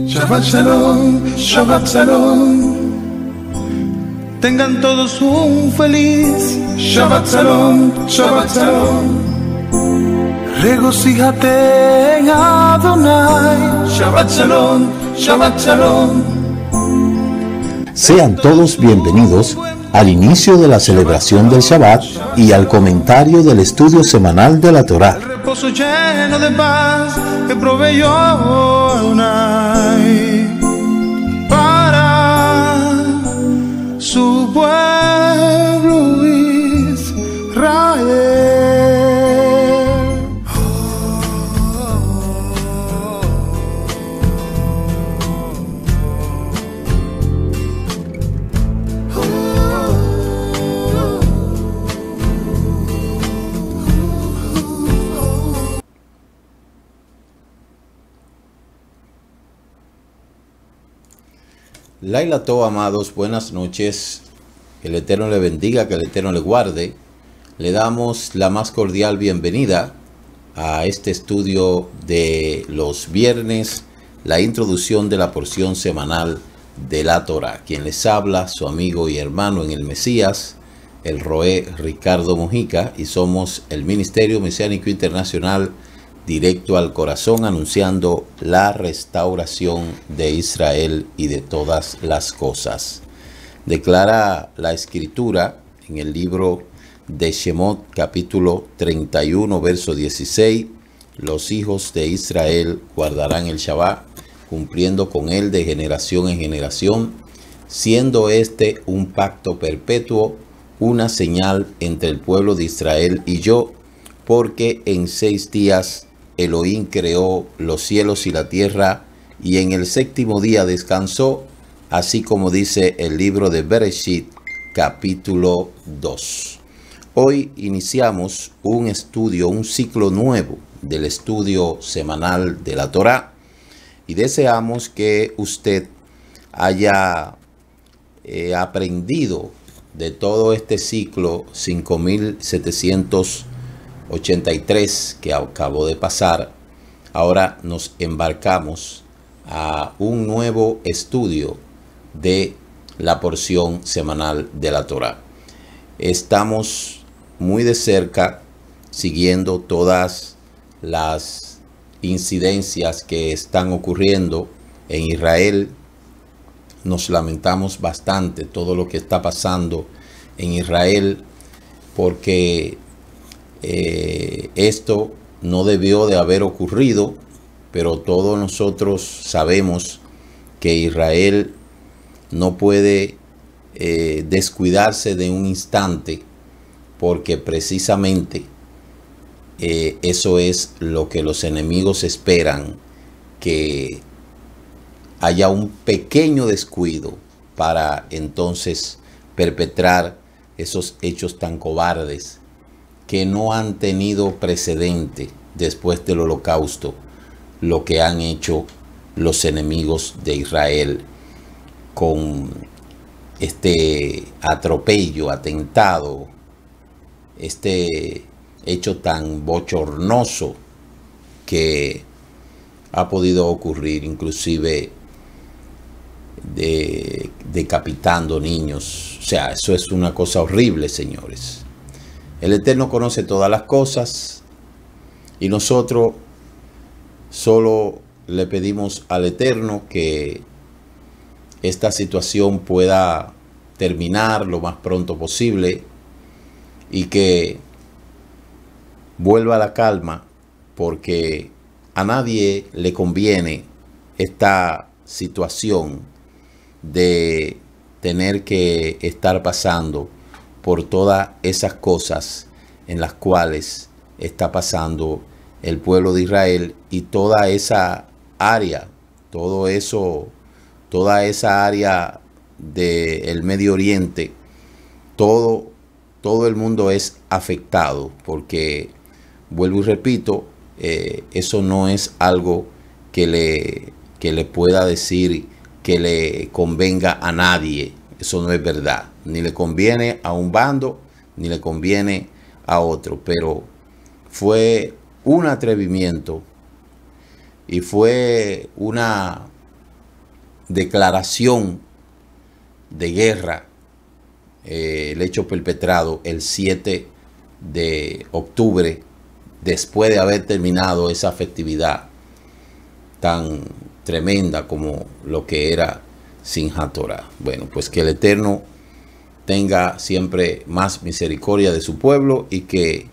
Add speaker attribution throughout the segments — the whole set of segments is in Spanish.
Speaker 1: Shabbat Shalom, Shabbat Shalom. Tengan todos un feliz Shabbat Shalom, Shabbat Shalom. Regocíjate en Adonai. Shabbat Shalom, Shabbat Shalom.
Speaker 2: Sean todos bienvenidos al inicio de la celebración del Shabbat y al comentario del estudio semanal de la Torá.
Speaker 1: El reposo lleno de paz que proveyó Adonai para su pueblo Israel.
Speaker 2: Laila Tov, amados, buenas noches. Que el Eterno le bendiga, que el Eterno le guarde. Le damos la más cordial bienvenida a este estudio de los viernes, la introducción de la porción semanal de la Torá. Quien les habla, su amigo y hermano en el Mesías, el Roé Ricardo Mojica, y somos el Ministerio Mesiánico Internacional Directo al Corazón, anunciando la restauración de Israel y de todas las cosas. Declara la Escritura en el libro de Shemot, capítulo 31, verso 16, los hijos de Israel guardarán el Shabbat, cumpliendo con él de generación en generación, siendo este un pacto perpetuo, una señal entre el pueblo de Israel y yo, porque en 6 días Elohim creó los cielos y la tierra, y en el 7º día descansó, así como dice el libro de Bereshit, capítulo 2. Hoy iniciamos un estudio, un ciclo nuevo del estudio semanal de la Torá, y deseamos que usted haya aprendido de todo este ciclo 5783 que acabó de pasar. Ahora nos embarcamos a un nuevo estudio de la porción semanal de la Torá. Estamos muy de cerca siguiendo todas las incidencias que están ocurriendo en Israel. Nos lamentamos bastante todo lo que está pasando en Israel, porque esto no debió de haber ocurrido, pero todos nosotros sabemos que Israel no puede descuidarse de un instante, porque precisamente eso es lo que los enemigos esperan, que haya un pequeño descuido para entonces perpetrar esos hechos tan cobardes que no han tenido precedente después del Holocausto, lo que han hecho los enemigos de Israel con este atropello, atentado, este hecho tan bochornoso que ha podido ocurrir, inclusive decapitando niños. O sea, eso es una cosa horrible, señores. El Eterno conoce todas las cosas y nosotros solo le pedimos al Eterno que esta situación pueda terminar lo más pronto posible y que vuelva a la calma, porque a nadie le conviene esta situación de tener que estar pasando por todas esas cosas en las cuales está pasando el pueblo de Israel y toda esa área, todo eso, toda esa área del Medio Oriente, todo el mundo es afectado, porque vuelvo y repito, eso no es algo que le pueda decir que le convenga a nadie. Eso no es verdad. Ni le conviene a un bando, ni le conviene a otro. Pero fue un atrevimiento y fue una declaración de guerra, el hecho perpetrado el 7 de octubre, después de haber terminado esa festividad tan tremenda como lo que era Simchat Torah. Bueno, pues que el Eterno tenga siempre más misericordia de su pueblo y que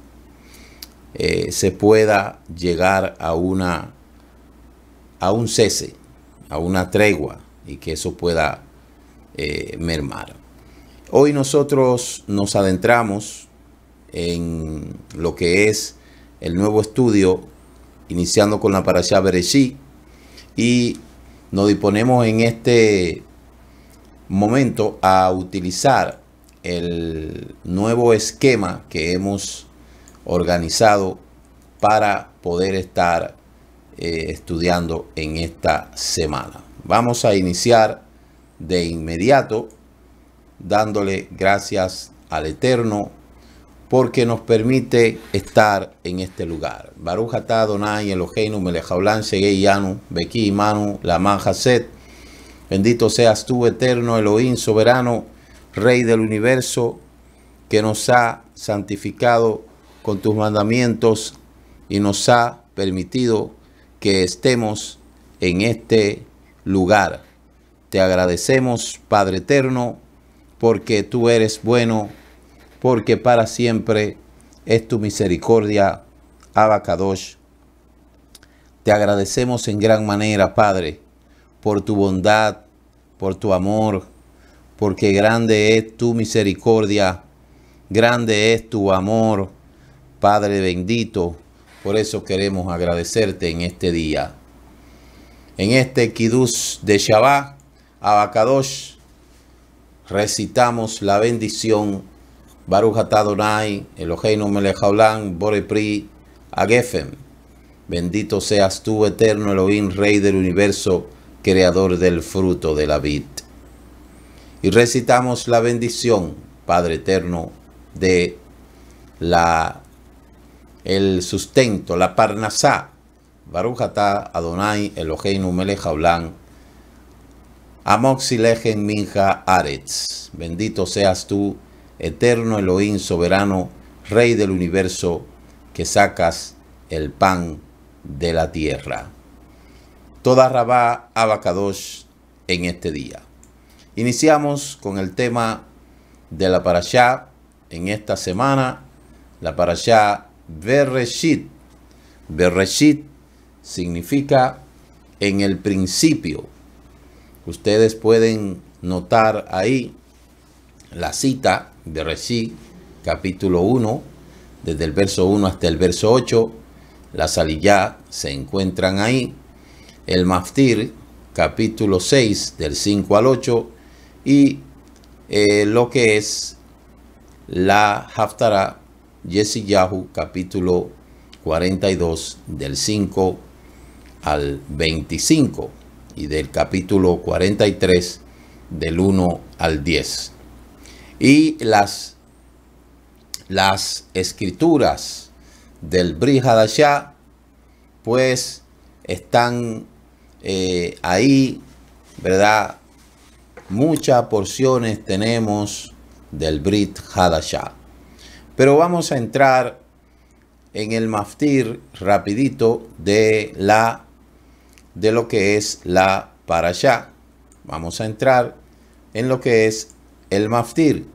Speaker 2: se pueda llegar a un cese, a una tregua, y que eso pueda mermar. Hoy nosotros nos adentramos en lo que es el nuevo estudio, iniciando con la Parashá Bereshit, y nos disponemos en este momento a utilizar el nuevo esquema que hemos organizado para poder estar estudiando en esta semana. Vamos a iniciar de inmediato dándole gracias al Eterno porque nos permite estar en este lugar. Baruch atah Adonai Eloheinu melech haolam shegei yanu beki imanu lamah chesed. Bendito seas tú, Eterno Elohim, soberano, Rey del universo, que nos ha santificado con tus mandamientos y nos ha permitido que estemos en este lugar. Te agradecemos, Padre Eterno, porque tú eres bueno, porque para siempre es tu misericordia, Abba Kadosh. Te agradecemos en gran manera, Padre, por tu bondad, por tu amor, porque grande es tu misericordia, grande es tu amor, Padre bendito. Por eso queremos agradecerte en este día. En este Kiddush de Shabbat, Abba Kadosh, recitamos la bendición Baruch atah Adonai Eloheinu melech haolam borei pri hagefem. Bendito seas tú, Eterno Elohim, Rey del universo, creador del fruto de la vid. Y recitamos la bendición, Padre Eterno, de el sustento, la parnasá. Baruch atah Adonai Eloheinu melech haolam amok silechem mincha aretz. Bendito seas tú, Eterno Elohim, soberano, Rey del universo, que sacas el pan de la tierra. Toda Rabá Abba Kadosh en este día. Iniciamos con el tema de la Parashá en esta semana, la Parashá Bereshit. Bereshit significa en el principio. Ustedes pueden notar ahí la cita de Bereshit, capítulo 1, desde el verso 1 hasta el verso 8. Las aliyá se encuentran ahí. El Maftir, capítulo 6, del 5 al 8. Y lo que es la Haftarah Yeshayahu, capítulo 42, del 5 al 25. Y del capítulo 43, del 1 al 10. Y las escrituras del Brit Hadashah pues están ahí, ¿verdad? Muchas porciones tenemos del Brit Hadashah. Pero vamos a entrar en el Maftir rapidito de lo que es la Parashá. Vamos a entrar en lo que es el Maftir.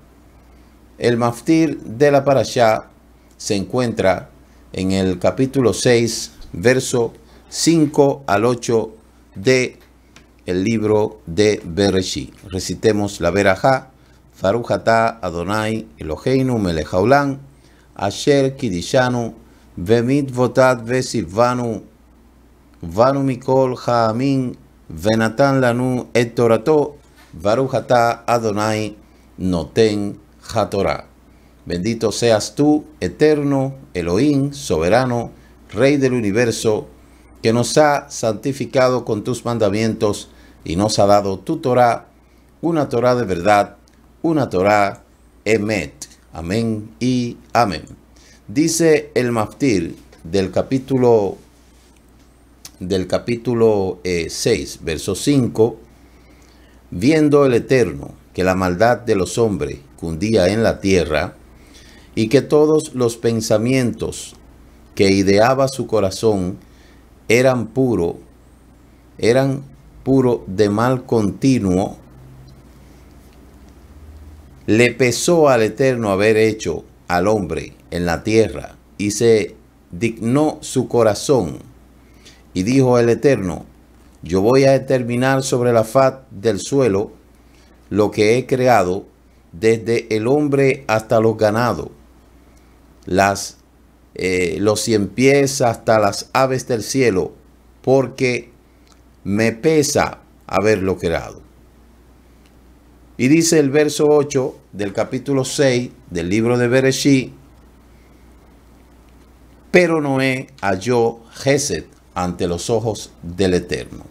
Speaker 2: El Maftir de la Parashá se encuentra en el capítulo 6, verso 5 al 8 de el libro de Bereshit. Recitemos la Berajá. Baruch atah Adonai Eloheinu melech haolam asher kidishanu vemitvotad vesivanu vanu mikol ha'amin venatan lanu et torato. Baruch atah Adonai noten hatorah. Bendito seas tú, Eterno Elohim, soberano, Rey del universo, que nos ha santificado con tus mandamientos y nos ha dado tu Torah, una Torah de verdad, una Torah emet. Amén y amén. Dice el Maftir del capítulo del capítulo 6, verso 5, viendo el Eterno que la maldad de los hombres cundía en la tierra, y que todos los pensamientos que ideaba su corazón eran puro de mal continuo, le pesó al Eterno haber hecho al hombre en la tierra, y se dignó su corazón. Y dijo el Eterno: yo voy a determinar sobre la faz del suelo lo que he creado, desde el hombre hasta los ganados, los cien pies hasta las aves del cielo, porque me pesa haberlo creado. Y dice el verso 8 del capítulo 6 del libro de Bereshit: pero Noé halló Gesed ante los ojos del Eterno.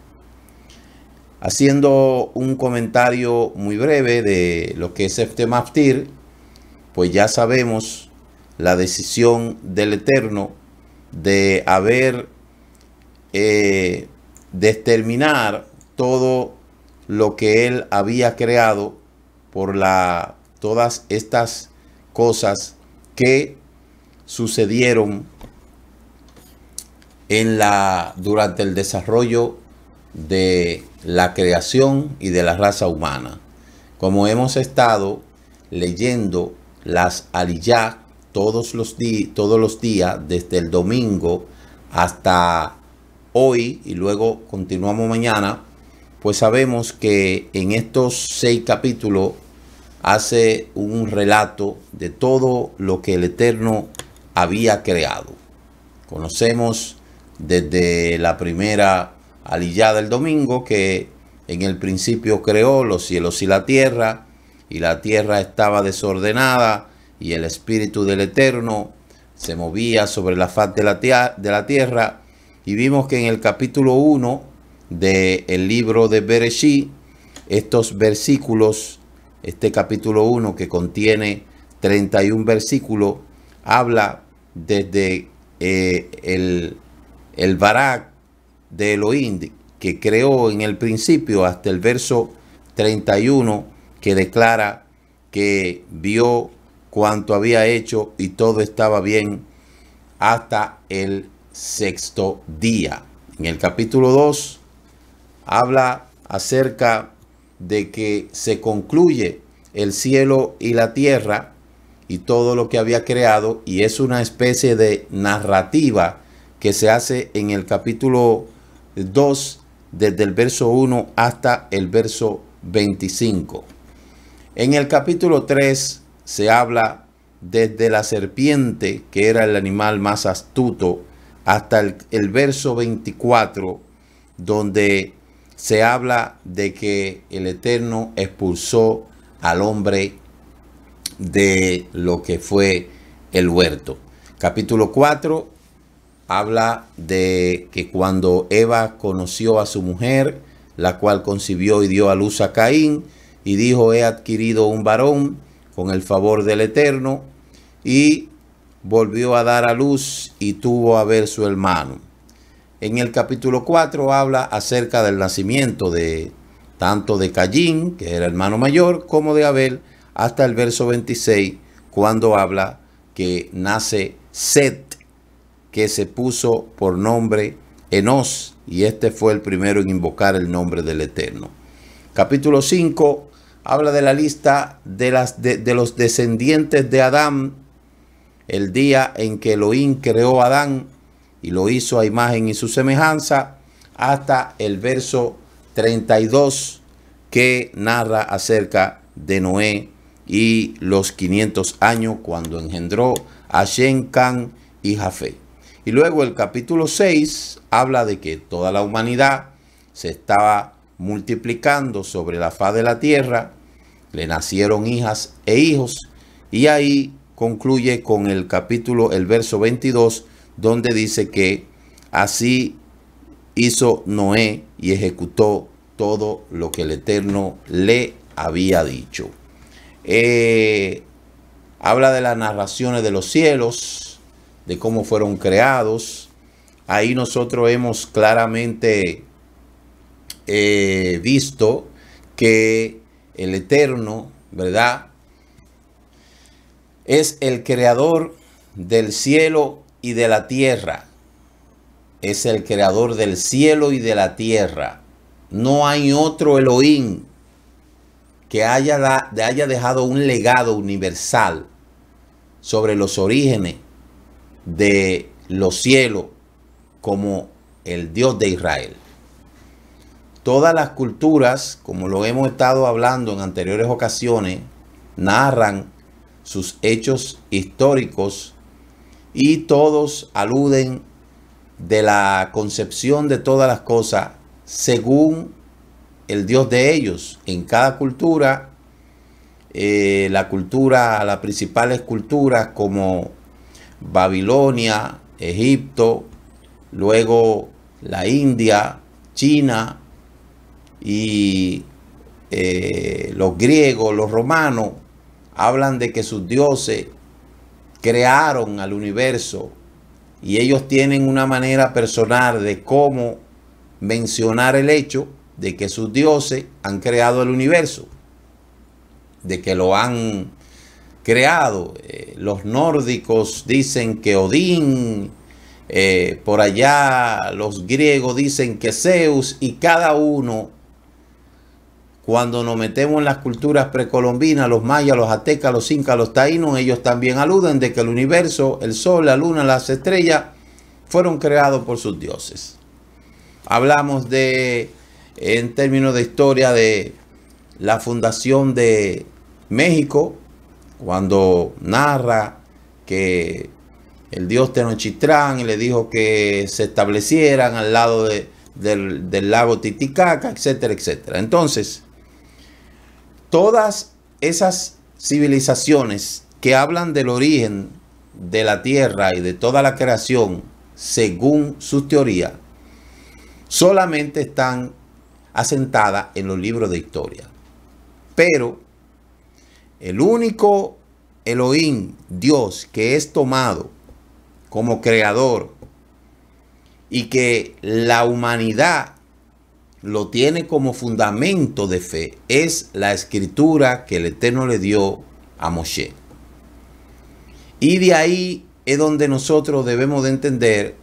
Speaker 2: Haciendo un comentario muy breve de lo que es Sefte Maftir, pues ya sabemos la decisión del Eterno de haber de exterminar todo lo que él había creado por todas estas cosas que sucedieron durante el desarrollo de la creación y de la raza humana. Como hemos estado leyendo las aliyah todos los días, desde el domingo hasta hoy, y luego continuamos mañana, pues sabemos que en estos 6 capítulos hace un relato de todo lo que el Eterno había creado. Conocemos desde la primera aliyah del domingo que en el principio creó los cielos y la tierra estaba desordenada, y el Espíritu del Eterno se movía sobre la faz de la tierra. Y vimos que en el capítulo 1 del libro de Bereshit, estos versículos, este capítulo 1 que contiene 31 versículos, habla desde el Barak de Elohim, que creó en el principio, hasta el verso 31, que declara que vio cuanto había hecho y todo estaba bien hasta el 6º día. En el capítulo 2 habla acerca de que se concluye el cielo y la tierra y todo lo que había creado, y es una especie de narrativa que se hace en el capítulo 2 desde el verso 1 hasta el verso 25. En el capítulo 3 se habla desde la serpiente, que era el animal más astuto, hasta el verso 24, donde se habla de que el Eterno expulsó al hombre de lo que fue el huerto. Capítulo 4 habla de que cuando Eva conoció a su mujer, la cual concibió y dio a luz a Caín, y dijo: he adquirido un varón con el favor del Eterno, y volvió a dar a luz y tuvo a Abel su hermano. En el capítulo 4 habla acerca del nacimiento tanto de Caín, que era hermano mayor, como de Abel, hasta el verso 26, cuando habla que nace Set, que se puso por nombre Enos, y este fue el primero en invocar el nombre del Eterno. Capítulo 5 habla de la lista de los descendientes de Adán, el día en que Elohim creó a Adán y lo hizo a imagen y su semejanza, hasta el verso 32, que narra acerca de Noé y los 500 años cuando engendró a Shem, Can y Jafet. Y luego el capítulo 6 habla de que toda la humanidad se estaba multiplicando sobre la faz de la tierra, le nacieron hijas e hijos, y ahí concluye con el verso 22, donde dice que así hizo Noé y ejecutó todo lo que el Eterno le había dicho. Habla de las narraciones de los cielos, de cómo fueron creados, ahí nosotros hemos claramente visto que el Eterno, ¿verdad?, es el creador del cielo y de la tierra. Es el creador del cielo y de la tierra. No hay otro Elohim que haya dejado un legado universal sobre los orígenes de los cielos como el Dios de Israel. Todas las culturas, como lo hemos estado hablando en anteriores ocasiones, narran sus hechos históricos y todos aluden de la concepción de todas las cosas según el Dios de ellos. En cada cultura, las principales culturas como Babilonia, Egipto, luego la India, China y los griegos, los romanos, hablan de que sus dioses crearon al universo y ellos tienen una manera personal de cómo mencionar el hecho de que sus dioses han creado el universo, de que lo han creado. Los nórdicos dicen que Odín, por allá los griegos dicen que Zeus, y cada uno, cuando nos metemos en las culturas precolombinas, los mayas, los aztecas, los incas, los taínos, ellos también aluden de que el universo, el sol, la luna, las estrellas, fueron creados por sus dioses. Hablamos en términos de historia, de la fundación de México, cuando narra que el dios Tenochtitlán le dijo que se establecieran al lado del lago Titicaca, etcétera, etcétera. Entonces, todas esas civilizaciones que hablan del origen de la tierra y de toda la creación, según sus teorías, solamente están asentadas en los libros de historia. Pero el único Elohim, Dios, que es tomado como creador y que la humanidad lo tiene como fundamento de fe, es la escritura que el Eterno le dio a Moshe. Y de ahí es donde nosotros debemos de entender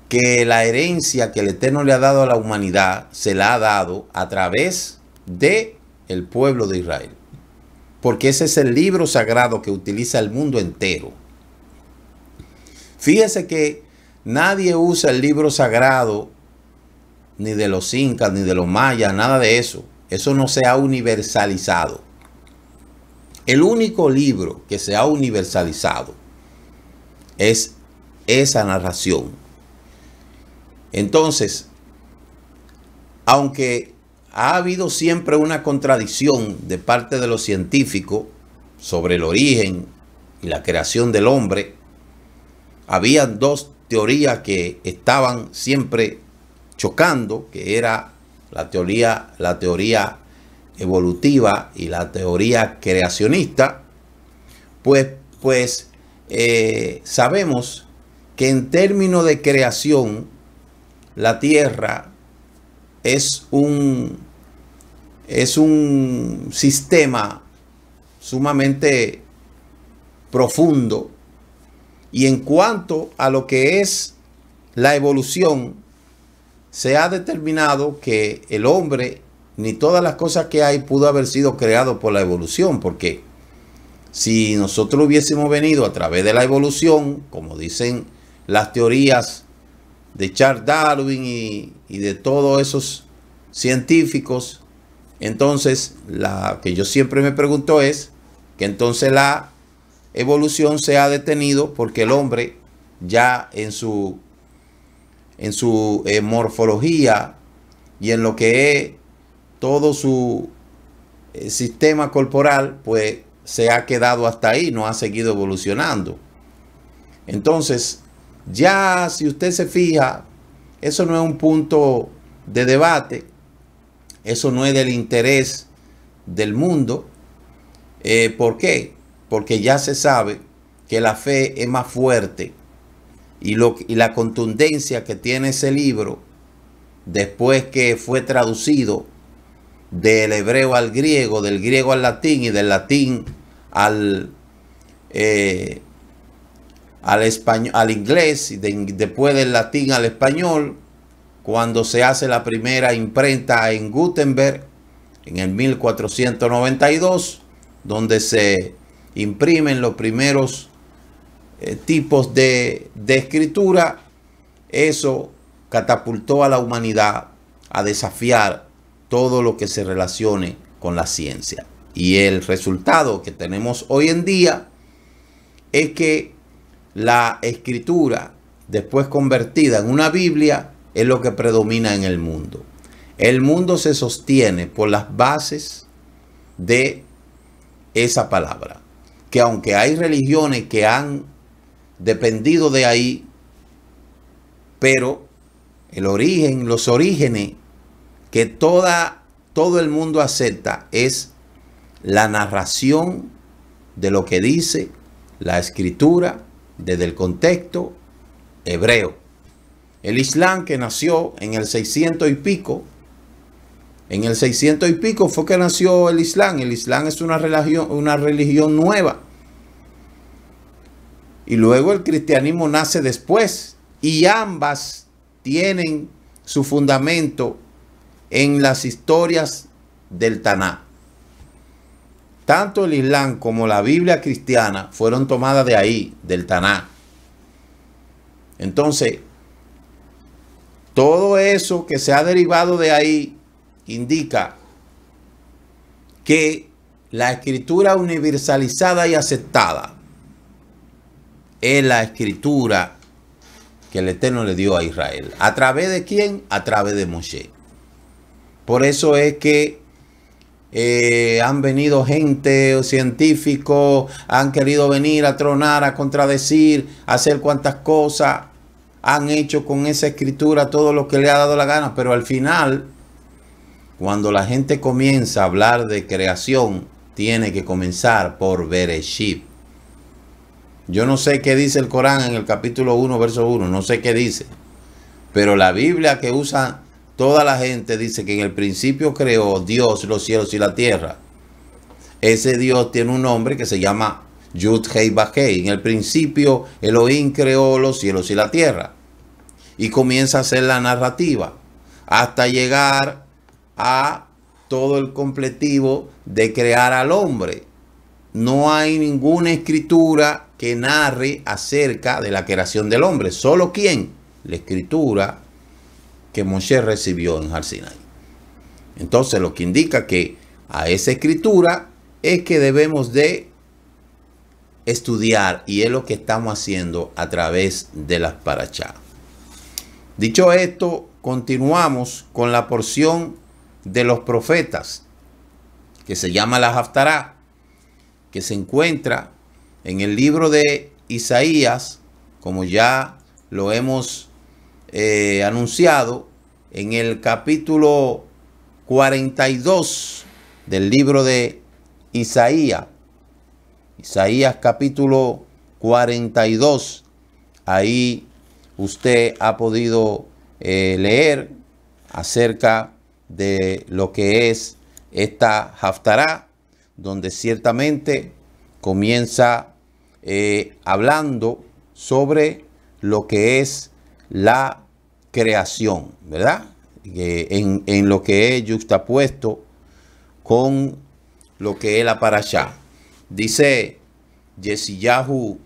Speaker 2: que la herencia que el Eterno le ha dado a la humanidad se la ha dado a través de el pueblo de Israel. Porque ese es el libro sagrado que utiliza el mundo entero. Fíjese que nadie usa el libro sagrado ni de los incas, ni de los mayas, nada de eso. Eso no se ha universalizado. El único libro que se ha universalizado es esa narración. Entonces, aunque ha habido siempre una contradicción de parte de los científicos sobre el origen y la creación del hombre, había dos teorías que estaban siempre chocando, que era la teoría evolutiva y la teoría creacionista. Pues sabemos que en términos de creación, la tierra es un sistema sumamente profundo, y en cuanto a lo que es la evolución, se ha determinado que el hombre, ni todas las cosas que hay, pudo haber sido creado por la evolución, porque si nosotros hubiésemos venido a través de la evolución, como dicen las teorías de Charles Darwin y de todos esos científicos, entonces la que yo siempre me pregunto es que entonces la evolución se ha detenido porque el hombre ya en su morfología y en lo que es todo su sistema corporal, pues se ha quedado hasta ahí, no ha seguido evolucionando. Entonces, ya si usted se fija, eso no es un punto de debate, eso no es del interés del mundo. ¿Por qué? Porque ya se sabe que la fe es más fuerte y la contundencia que tiene ese libro, después que fue traducido del hebreo al griego, del griego al latín y del latín al español, al inglés, y después del latín al español, cuando se hace la primera imprenta en Gutenberg en el 1492, donde se imprimen los primeros tipos de escritura. Eso catapultó a la humanidad a desafiar todo lo que se relacione con la ciencia. Y el resultado que tenemos hoy en día es que la escritura, después convertida en una Biblia, es lo que predomina en el mundo. El mundo se sostiene por las bases de esa palabra, que aunque hay religiones que han dependido de ahí, pero el origen, los orígenes que todo el mundo acepta es la narración de lo que dice la escritura desde el contexto hebreo. El Islam, que nació en el 600 y pico, fue que nació el Islam. El Islam es una religión nueva. Y luego el cristianismo nace después. Y ambas tienen su fundamento en las historias del Taná. Tanto el Islam como la Biblia cristiana fueron tomadas de ahí, del Taná. Entonces, todo eso que se ha derivado de ahí indica que la escritura universalizada y aceptada es la escritura que el Eterno le dio a Israel. ¿A través de quién? A través de Moshe. Por eso es que han venido gente, científicos, han querido venir a tronar, a contradecir, a hacer cuantas cosas. Han hecho con esa escritura todo lo que le ha dado la gana, pero al final, cuando la gente comienza a hablar de creación, tiene que comenzar por Bereshit. Yo no sé qué dice el Corán en el capítulo 1, verso 1, no sé qué dice. Pero la Biblia que usa toda la gente dice que en el principio creó Dios los cielos y la tierra. Ese Dios tiene un nombre que se llama Yud Hei Vahei. En el principio Elohim creó los cielos y la tierra. Y comienza a hacer la narrativa hasta llegar a todo el completivo de crear al hombre. No hay ninguna escritura que narre acerca de la creación del hombre. ¿Solo quién? La escritura que Moshe recibió en Har Sinai. Entonces, lo que indica que a esa escritura es que debemos de estudiar, y es lo que estamos haciendo a través de las parashá. Dicho esto, continuamos con la porción de los profetas, que se llama la Haftará, que se encuentra en el libro de Isaías, como ya lo hemos anunciado, en el capítulo 42 del libro de Isaías. Isaías capítulo 42. Ahí usted ha podido leer acerca de lo que es esta Haftará, donde ciertamente comienza hablando sobre lo que es la creación, ¿verdad? En lo que es yuxtapuesto con lo que es la parashá. Dice Yeshayahu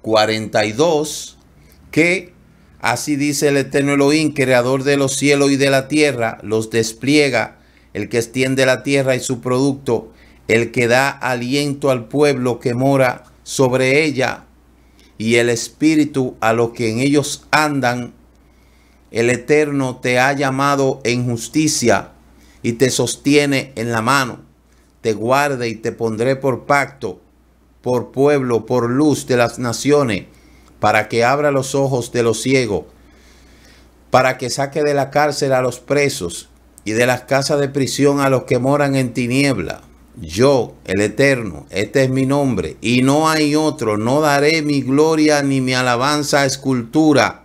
Speaker 2: 42 que así dice el Eterno Elohim, creador de los cielos y de la tierra, los despliega, el que extiende la tierra y su producto, el que da aliento al pueblo que mora sobre ella, y el espíritu a los que en ellos andan. El Eterno te ha llamado en justicia y te sostiene en la mano. Te guarde y te pondré por pacto, por pueblo, por luz de las naciones, para que abra los ojos de los ciegos, para que saque de la cárcel a los presos y de las casas de prisión a los que moran en tiniebla, yo, el Eterno, este es mi nombre, y no hay otro, no daré mi gloria ni mi alabanza a escultura.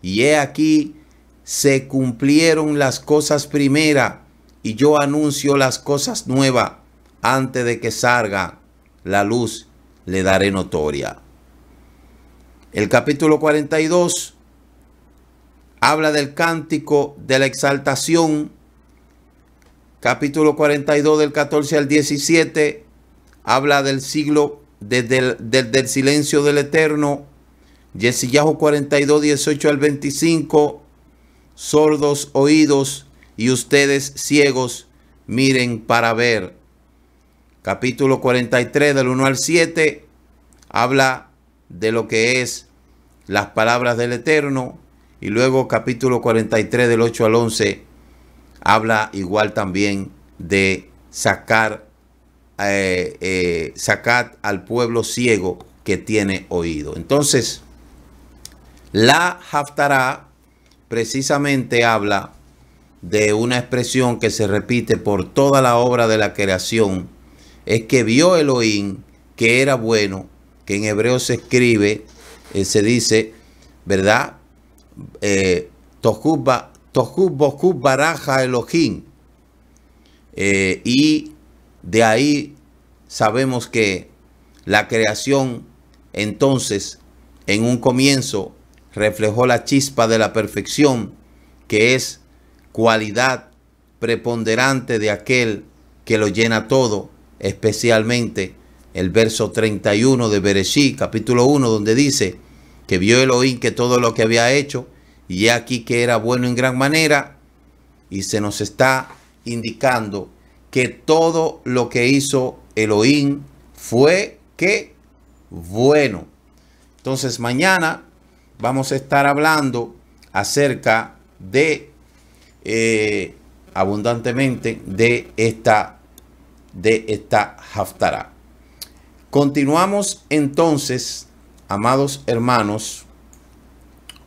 Speaker 2: Y he aquí, se cumplieron las cosas primeras, y yo anuncio las cosas nuevas. Antes de que salga la luz, le daré notoria. El capítulo 42 habla del cántico de la exaltación. Capítulo 42 del 14 al 17 habla del siglo del silencio del Eterno. Yeshayahu 42, 18 al 25, sordos oídos y ustedes ciegos, miren para ver. Capítulo 43 del 1 al 7 habla de lo que es las palabras del Eterno. Y luego capítulo 43 del 8 al 11 habla igual también de sacar al pueblo ciego que tiene oído. Entonces, la Haftará precisamente habla de una expresión que se repite por toda la obra de la creación. Es que vio Elohim que era bueno, que en hebreo se escribe, se dice, ¿verdad? Tohub Bokub Baraja Elohim. Y de ahí sabemos que la creación entonces en un comienzo reflejó la chispa de la perfección, que es cualidad preponderante de aquel que lo llena todo, especialmente el verso 31 de Bereshit, capítulo 1, donde dice que vio Elohim que todo lo que había hecho, y he aquí que era bueno en gran manera, y se nos está indicando que todo lo que hizo Elohim fue que bueno. Entonces mañana vamos a estar hablando acerca de abundantemente de esta Haftará. Continuamos entonces, amados hermanos,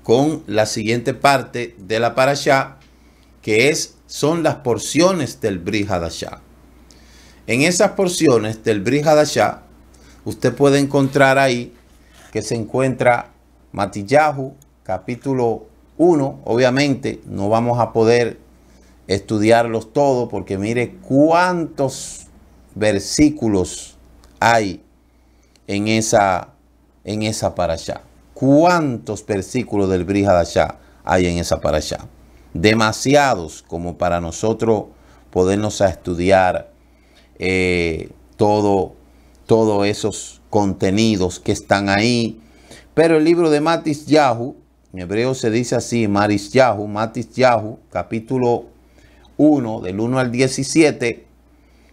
Speaker 2: con la siguiente parte de la parashá, que son las porciones del Brit Hadashah. En esas porciones del Brit Hadashah, usted puede encontrar ahí que se encuentra Matillahu, capítulo 1. Obviamente no vamos a poder estudiarlos todos, porque mire cuántos versículos hay en esa parashá. Cuántos versículos del Brit Hadashah hay en esa parashá. Demasiados como para nosotros podernos a estudiar todos esos contenidos que están ahí. Pero el libro de Matisyahu, en hebreo se dice así, Matisyahu, capítulo 1, del 1 al 17,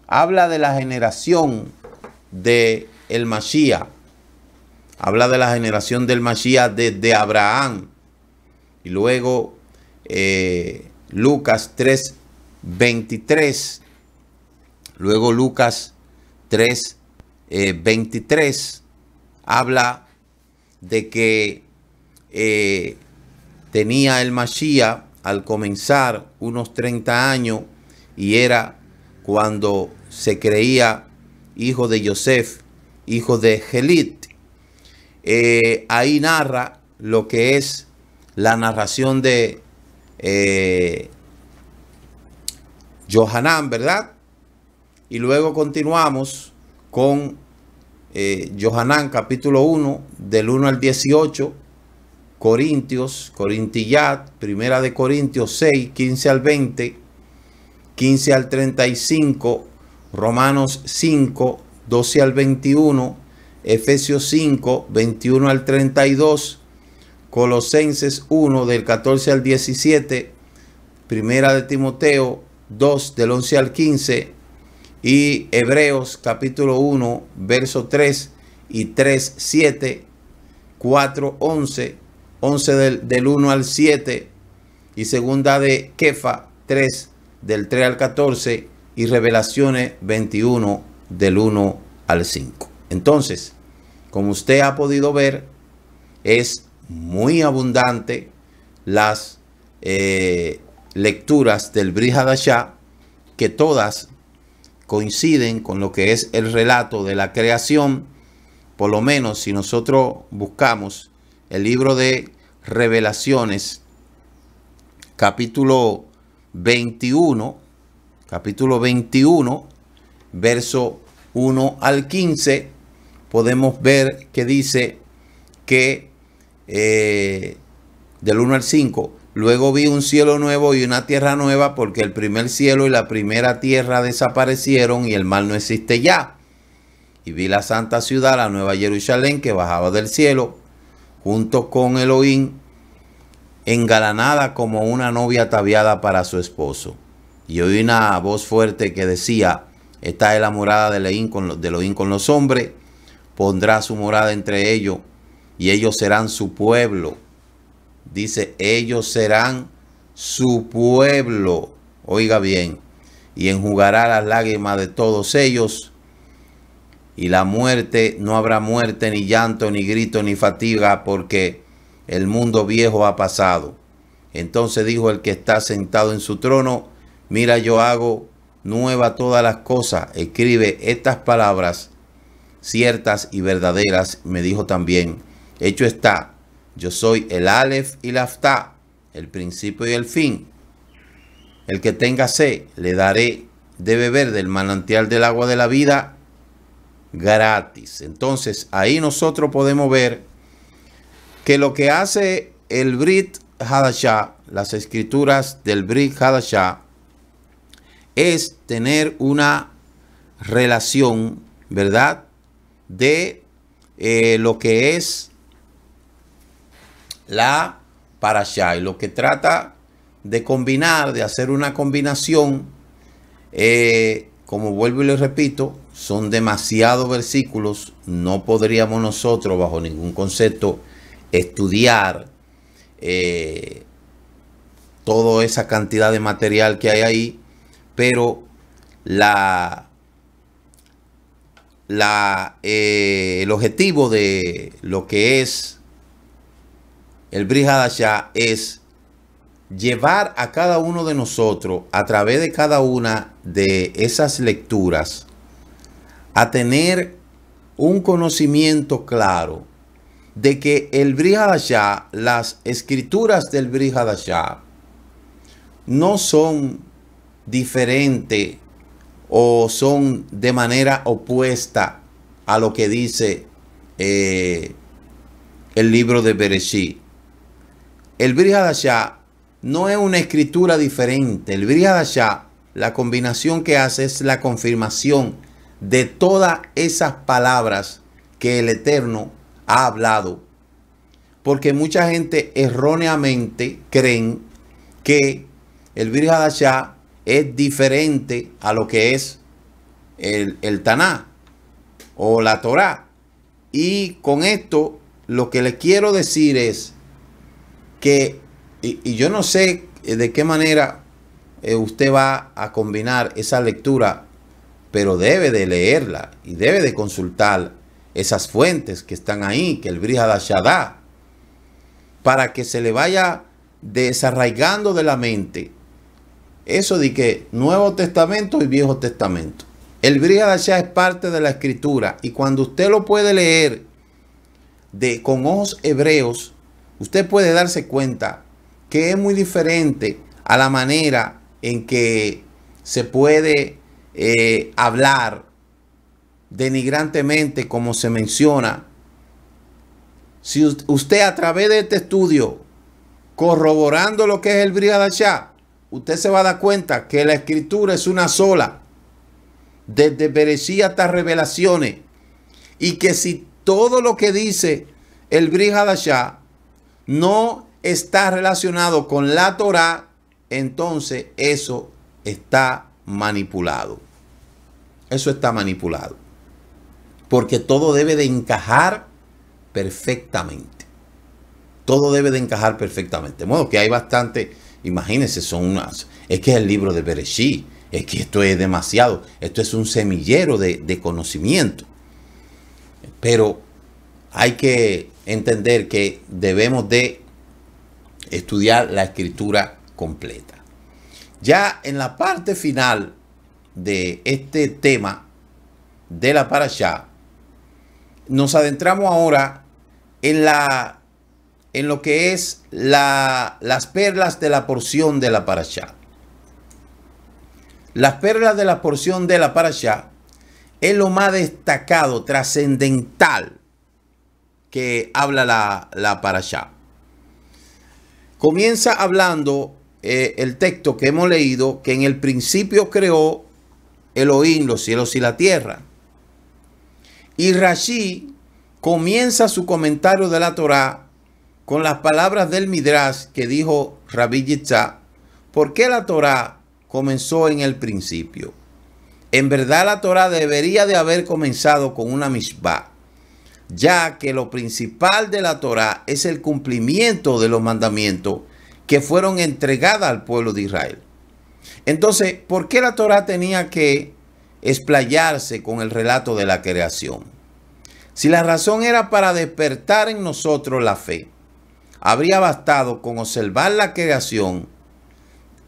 Speaker 2: habla de la generación del Mashiach. Habla de la generación del Mashiach desde Abraham. Y luego Lucas 3, 23. Luego Lucas 3, 23 habla de que tenía el Mashiach al comenzar unos 30 años, y era cuando se creía hijo de Yosef, hijo de Gelit. Ahí narra lo que es la narración de Johanán, ¿verdad? Y luego continuamos con Johanán, capítulo 1, del 1 al 18, Corintiyat, primera de Corintios 6, 15 al 20, 15 al 35, Romanos 5, 12 al 21, Efesios 5, 21 al 32, Colosenses 1, del 14 al 17, primera de Timoteo 2, del 11 al 15, y Hebreos capítulo 1, verso 3 y 3, 7, 4, 11, 11 del 1 al 7, y segunda de Kefa 3, del 3 al 14, y Revelaciones 21, del 1 al 5. Entonces, como usted ha podido ver, es muy abundante las lecturas del Brit Hadashah, que todas coinciden con lo que es el relato de la creación. Por lo menos si nosotros buscamos el libro de Revelaciones, capítulo 21, verso 1 al 15, podemos ver que dice que del 1 al 5, luego vi un cielo nuevo y una tierra nueva, porque el primer cielo y la primera tierra desaparecieron y el mar no existe ya. Y vi la santa ciudad, la nueva Jerusalén, que bajaba del cielo, junto con Elohim, engalanada como una novia ataviada para su esposo. Y oí una voz fuerte que decía: esta es la morada de Elohim con los hombres, pondrá su morada entre ellos, y ellos serán su pueblo. Dice, ellos serán su pueblo. Oiga bien, y enjugará las lágrimas de todos ellos, y la muerte, no habrá muerte, ni llanto, ni grito, ni fatiga, porque el mundo viejo ha pasado. Entonces dijo el que está sentado en su trono: mira, yo hago nueva todas las cosas. Escribe estas palabras ciertas y verdaderas. Me dijo también: hecho está, yo soy el Aleph y la Aftá, el principio y el fin. El que tenga sed, le daré de beber del manantial del agua de la vida gratis. Entonces ahí nosotros podemos ver que lo que hace el Brit Hadashah, las escrituras del Brit Hadashah, es tener una relación, ¿verdad?, de lo que es la Parashá, y lo que trata de combinar, de hacer una combinación, como vuelvo y les repito, son demasiados versículos. No podríamos nosotros bajo ningún concepto estudiar toda esa cantidad de material que hay ahí, pero el objetivo de lo que es el Brit Hadashah es llevar a cada uno de nosotros, a través de cada una de esas lecturas, a tener un conocimiento claro de que el Brit Hadashah, las escrituras del Brit Hadashah, no son diferentes o son de manera opuesta a lo que dice el libro de Bereshit. El Brit Hadashah no es una escritura diferente. El Brit Hadashah, la combinación que hace es la confirmación de todas esas palabras que el Eterno ha hablado. Porque mucha gente erróneamente creen que el Brit Hadashah es diferente a lo que es el Taná o la Torá. Y con esto lo que les quiero decir es que, y yo no sé de qué manera usted va a combinar esa lectura, pero debe de leerla y debe de consultar esas fuentes que están ahí, que el Brit Hadashah da, para que se le vaya desarraigando de la mente eso de que Nuevo Testamento y Viejo Testamento. El Brit Hadashah es parte de la escritura, y cuando usted lo puede leer con ojos hebreos, usted puede darse cuenta que es muy diferente a la manera en que se puede hablar denigrantemente, como se menciona. Si usted, a través de este estudio, corroborando lo que es el Brit Hadashah, usted se va a dar cuenta que la escritura es una sola, desde Bereshit hasta Revelaciones, y que si todo lo que dice el Brit Hadashah no está relacionado con la Torá, entonces eso está manipulado. Eso está manipulado. Porque todo debe de encajar perfectamente. Todo debe de encajar perfectamente. De modo que hay bastante, imagínense, es que es el libro de Bereshit. Es que esto es demasiado. Esto es un semillero de conocimiento. Pero hay que entender que debemos de estudiar la escritura completa. Ya en la parte final de este tema de la parashá, nos adentramos ahora en lo que es las perlas de la porción de la parashá. Las perlas de la porción de la parashá es lo más destacado, trascendental que habla la parashá. Comienza hablando el texto que hemos leído, que en el principio creó Elohim los cielos y la tierra. Y Rashi comienza su comentario de la Torá con las palabras del Midrash que dijo Rabbi Yitzhak: ¿por qué la Torá comenzó en el principio? En verdad la Torá debería de haber comenzado con una mishvá, ya que lo principal de la Torá es el cumplimiento de los mandamientos que fueron entregadas al pueblo de Israel. Entonces, ¿por qué la Torá tenía que explayarse con el relato de la creación? Si la razón era para despertar en nosotros la fe, habría bastado con observar la creación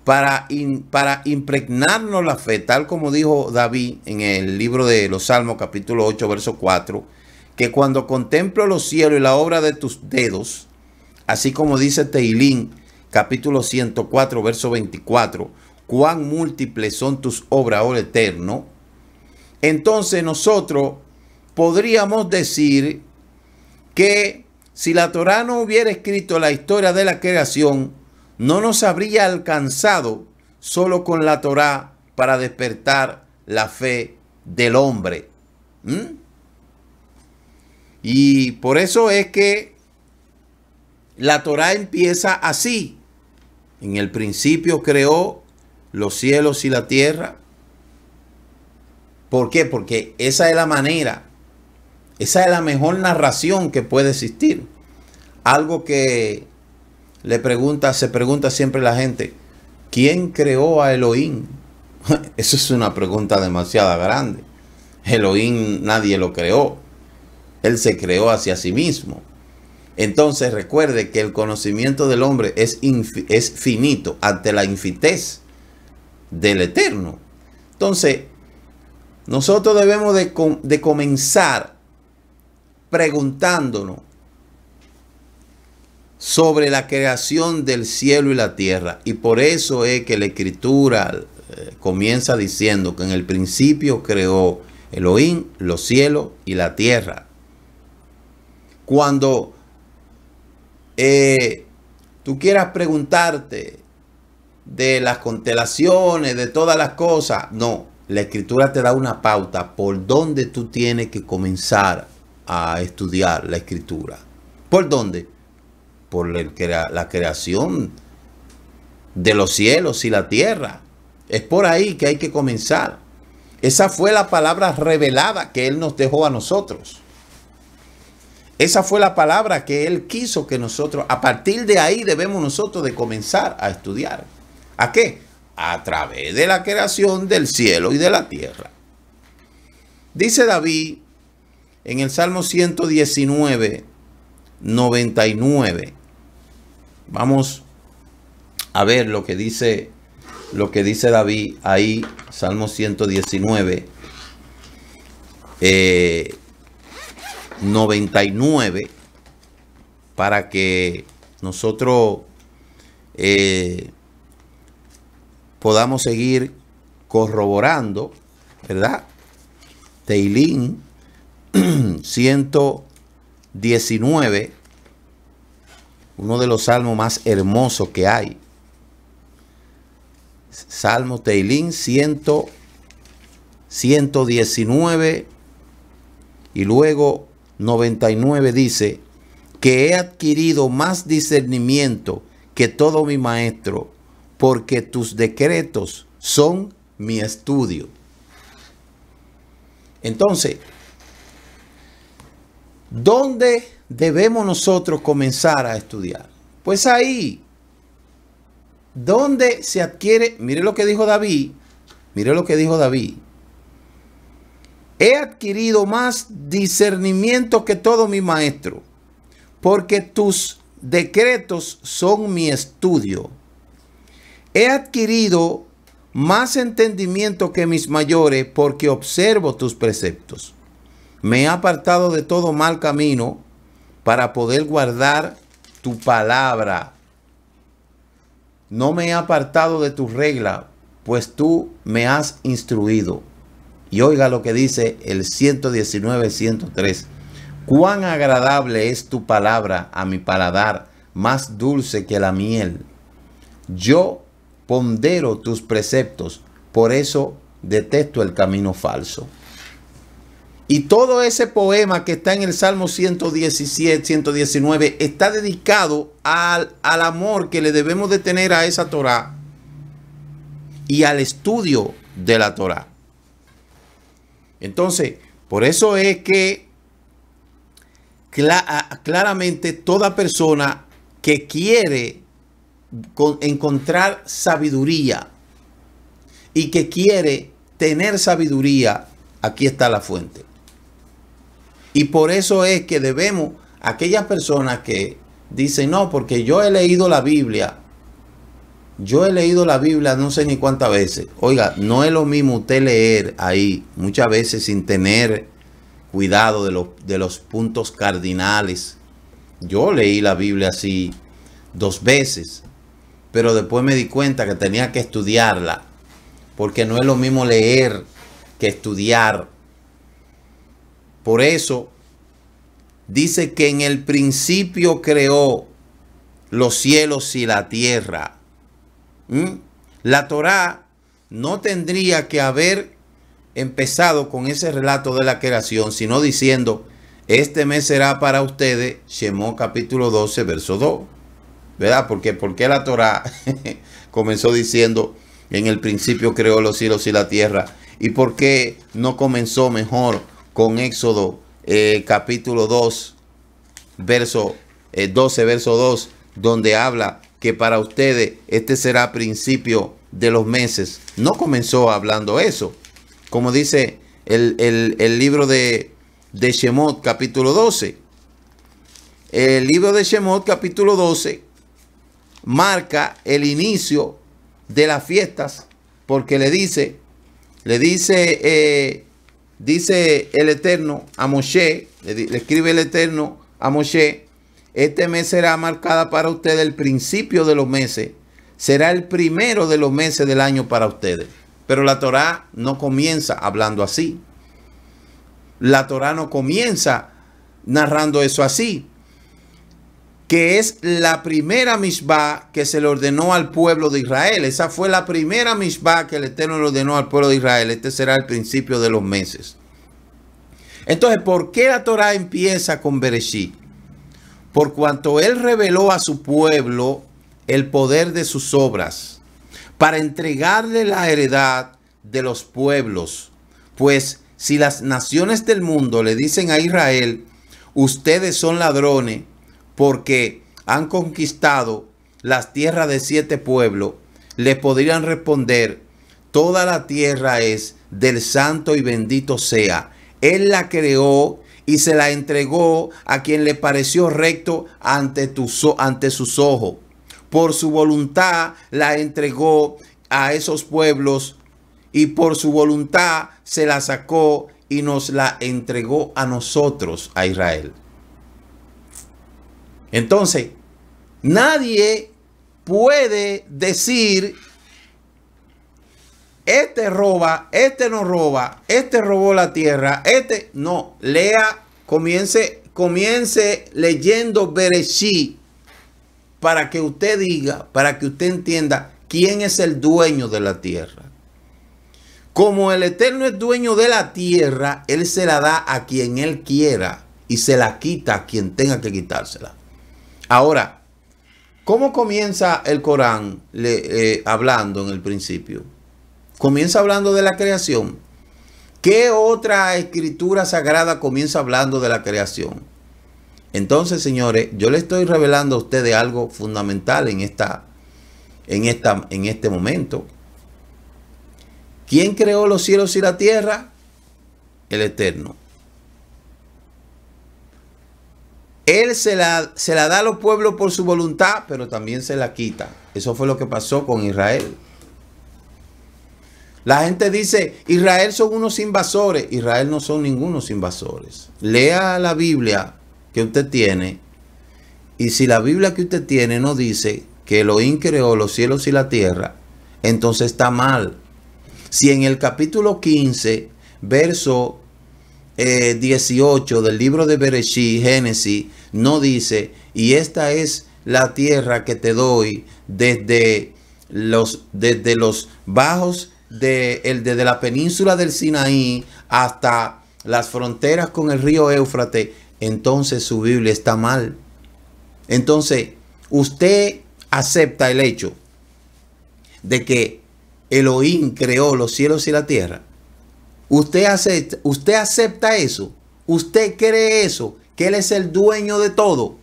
Speaker 2: para impregnarnos la fe, tal como dijo David en el libro de los Salmos, capítulo 8, verso 4, que cuando contemplo los cielos y la obra de tus dedos, así como dice Teilín, capítulo 104, verso 24, cuán múltiples son tus obras, oh Eterno. Entonces nosotros podríamos decir que si la Torá no hubiera escrito la historia de la creación, no nos habría alcanzado solo con la Torá para despertar la fe del hombre. Y por eso es que la Torá empieza así. En el principio creó los cielos y la tierra. ¿Por qué? Porque esa es la manera, esa es la mejor narración que puede existir. Algo que se pregunta siempre la gente: ¿quién creó a Elohim? Eso es una pregunta demasiado grande. Elohim nadie lo creó. Él se creó hacia sí mismo. Entonces recuerde que el conocimiento del hombre es finito ante la infinitez del Eterno. Entonces, nosotros debemos de comenzar preguntándonos sobre la creación del cielo y la tierra. Y por eso es que la Escritura comienza diciendo que en el principio creó Elohim los cielos y la tierra. Cuando tú quieras preguntarte de las constelaciones, de todas las cosas, no, la Escritura te da una pauta por donde tú tienes que comenzar a estudiar la Escritura. ¿Por dónde? Por la creación de los cielos y la tierra. Es por ahí que hay que comenzar. Esa fue la palabra revelada que Él nos dejó a nosotros. Esa fue la palabra que Él quiso que nosotros, a partir de ahí debemos nosotros de comenzar a estudiar. ¿A qué? A través de la creación del cielo y de la tierra. Dice David en el Salmo 119, 99. Vamos a ver lo que dice David ahí, Salmo 119, 99, para que nosotros podamos seguir corroborando, ¿verdad? Teilín 119, uno de los salmos más hermosos que hay. Salmo Teilín 119 y luego 99 dice: que he adquirido más discernimiento que todo mi maestro, porque tus decretos son mi estudio. Entonces, ¿dónde debemos nosotros comenzar a estudiar? Pues ahí, donde se adquiere. Mire lo que dijo David. Mire lo que dijo David. He adquirido más discernimiento que todo mi maestro, porque tus decretos son mi estudio. He adquirido más entendimiento que mis mayores, porque observo tus preceptos. Me he apartado de todo mal camino para poder guardar tu palabra. No me he apartado de tu regla, pues tú me has instruido. Y oiga lo que dice el 119:103. Cuán agradable es tu palabra a mi paladar, más dulce que la miel. Yo pondero tus preceptos, por eso detesto el camino falso. Y todo ese poema que está en el Salmo 117, 119, está dedicado al amor que le debemos de tener a esa Torá y al estudio de la Torá. Entonces, por eso es que claramente toda persona que quiere encontrar sabiduría y que quiere tener sabiduría, aquí está la fuente. Y por eso es que debemos, aquellas personas que dicen, no, porque yo he leído la Biblia, no sé ni cuántas veces. Oiga, no es lo mismo usted leer ahí muchas veces sin tener cuidado de los puntos cardinales. Yo leí la Biblia así 2 veces, pero después me di cuenta que tenía que estudiarla, porque no es lo mismo leer que estudiar. Por eso dice que en el principio creó los cielos y la tierra. La Torá no tendría que haber empezado con ese relato de la creación, sino diciendo, este mes será para ustedes, Shemot capítulo 12, verso 2. ¿Verdad? ¿Por qué la Torá comenzó diciendo, en el principio creó los cielos y la tierra? ¿Y por qué no comenzó mejor con Éxodo capítulo 2, verso 12, verso 2, donde habla que para ustedes este será principio de los meses? No comenzó hablando eso. Como dice el libro de Shemot capítulo 12. El libro de Shemot capítulo 12 marca el inicio de las fiestas, porque dice el Eterno a Moshe, le escribe el Eterno a Moshe, este mes será marcada para ustedes el principio de los meses, será el primero de los meses del año para ustedes. Pero la Torá no comienza hablando así. La Torá no comienza narrando eso así, que es la primera mishvá que se le ordenó al pueblo de Israel. Esa fue la primera mishvá que el Eterno le ordenó al pueblo de Israel. Este será el principio de los meses. Entonces, ¿por qué la Torá empieza con Bereshit? Por cuanto Él reveló a su pueblo el poder de sus obras, para entregarle la heredad de los pueblos. Pues si las naciones del mundo le dicen a Israel, ustedes son ladrones, porque han conquistado las tierras de 7 pueblos, le podrían responder, toda la tierra es del santo y bendito sea. Él la creó y se la entregó a quien le pareció recto ante sus ojos. Por su voluntad la entregó a esos pueblos y por su voluntad se la sacó y nos la entregó a nosotros, a Israel. Entonces, nadie puede decir, este roba, este no roba, este robó la tierra, este no. Lea, comience leyendo Bereshit para que usted diga, para que usted entienda quién es el dueño de la tierra. Como el Eterno es dueño de la tierra, Él se la da a quien Él quiera y se la quita a quien tenga que quitársela. Ahora, ¿cómo comienza el Corán hablando en el principio? Comienza hablando de la creación. ¿Qué otra escritura sagrada comienza hablando de la creación? Entonces, señores, yo le estoy revelando a ustedes algo fundamental en este momento. ¿Quién creó los cielos y la tierra? El Eterno. Él se la da a los pueblos por su voluntad, pero también se la quita. Eso fue lo que pasó con Israel. La gente dice, Israel son unos invasores. Israel no son ningunos invasores. Lea la Biblia que usted tiene. Y si la Biblia que usted tiene no dice que Elohim creó los cielos y la tierra, entonces está mal. Si en el capítulo 15, verso 18 del libro de Bereshit, Génesis, no dice, y esta es la tierra que te doy desde los bajos desde la península del Sinaí hasta las fronteras con el río Éufrates, entonces su Biblia está mal. Entonces, usted acepta el hecho de que Elohim creó los cielos y la tierra. Usted acepta eso. Usted cree eso, que Él es el dueño de todo.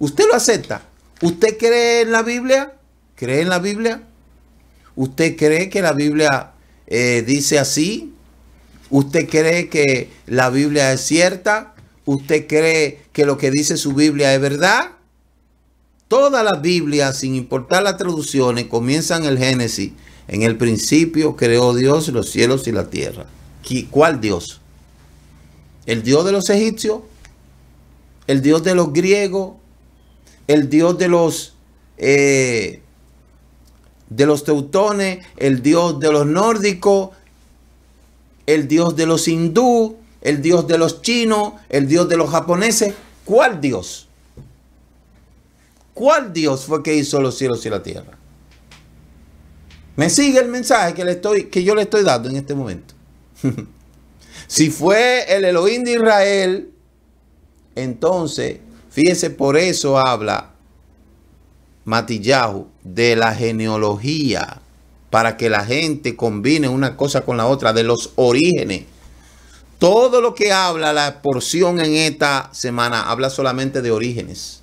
Speaker 2: ¿Usted lo acepta? ¿Usted cree en la Biblia? ¿Cree en la Biblia? ¿Usted cree que la Biblia dice así? ¿Usted cree que la Biblia es cierta? ¿Usted cree que lo que dice su Biblia es verdad? Todas las Biblias, sin importar las traducciones, comienzan el Génesis. En el principio creó Dios los cielos y la tierra. ¿Cuál Dios? ¿El Dios de los egipcios? ¿El Dios de los griegos? ¿El Dios de los teutones? ¿El Dios de los nórdicos? ¿El Dios de los hindú? ¿El Dios de los chinos? ¿El Dios de los japoneses? ¿Cuál Dios? ¿Cuál Dios fue que hizo los cielos y la tierra? ¿Me sigue el mensaje que yo le estoy dando en este momento? Si fue el Elohim de Israel, entonces, fíjese, por eso habla Matillahu de la genealogía, para que la gente combine una cosa con la otra, de los orígenes. Todo lo que habla la porción en esta semana habla solamente de orígenes.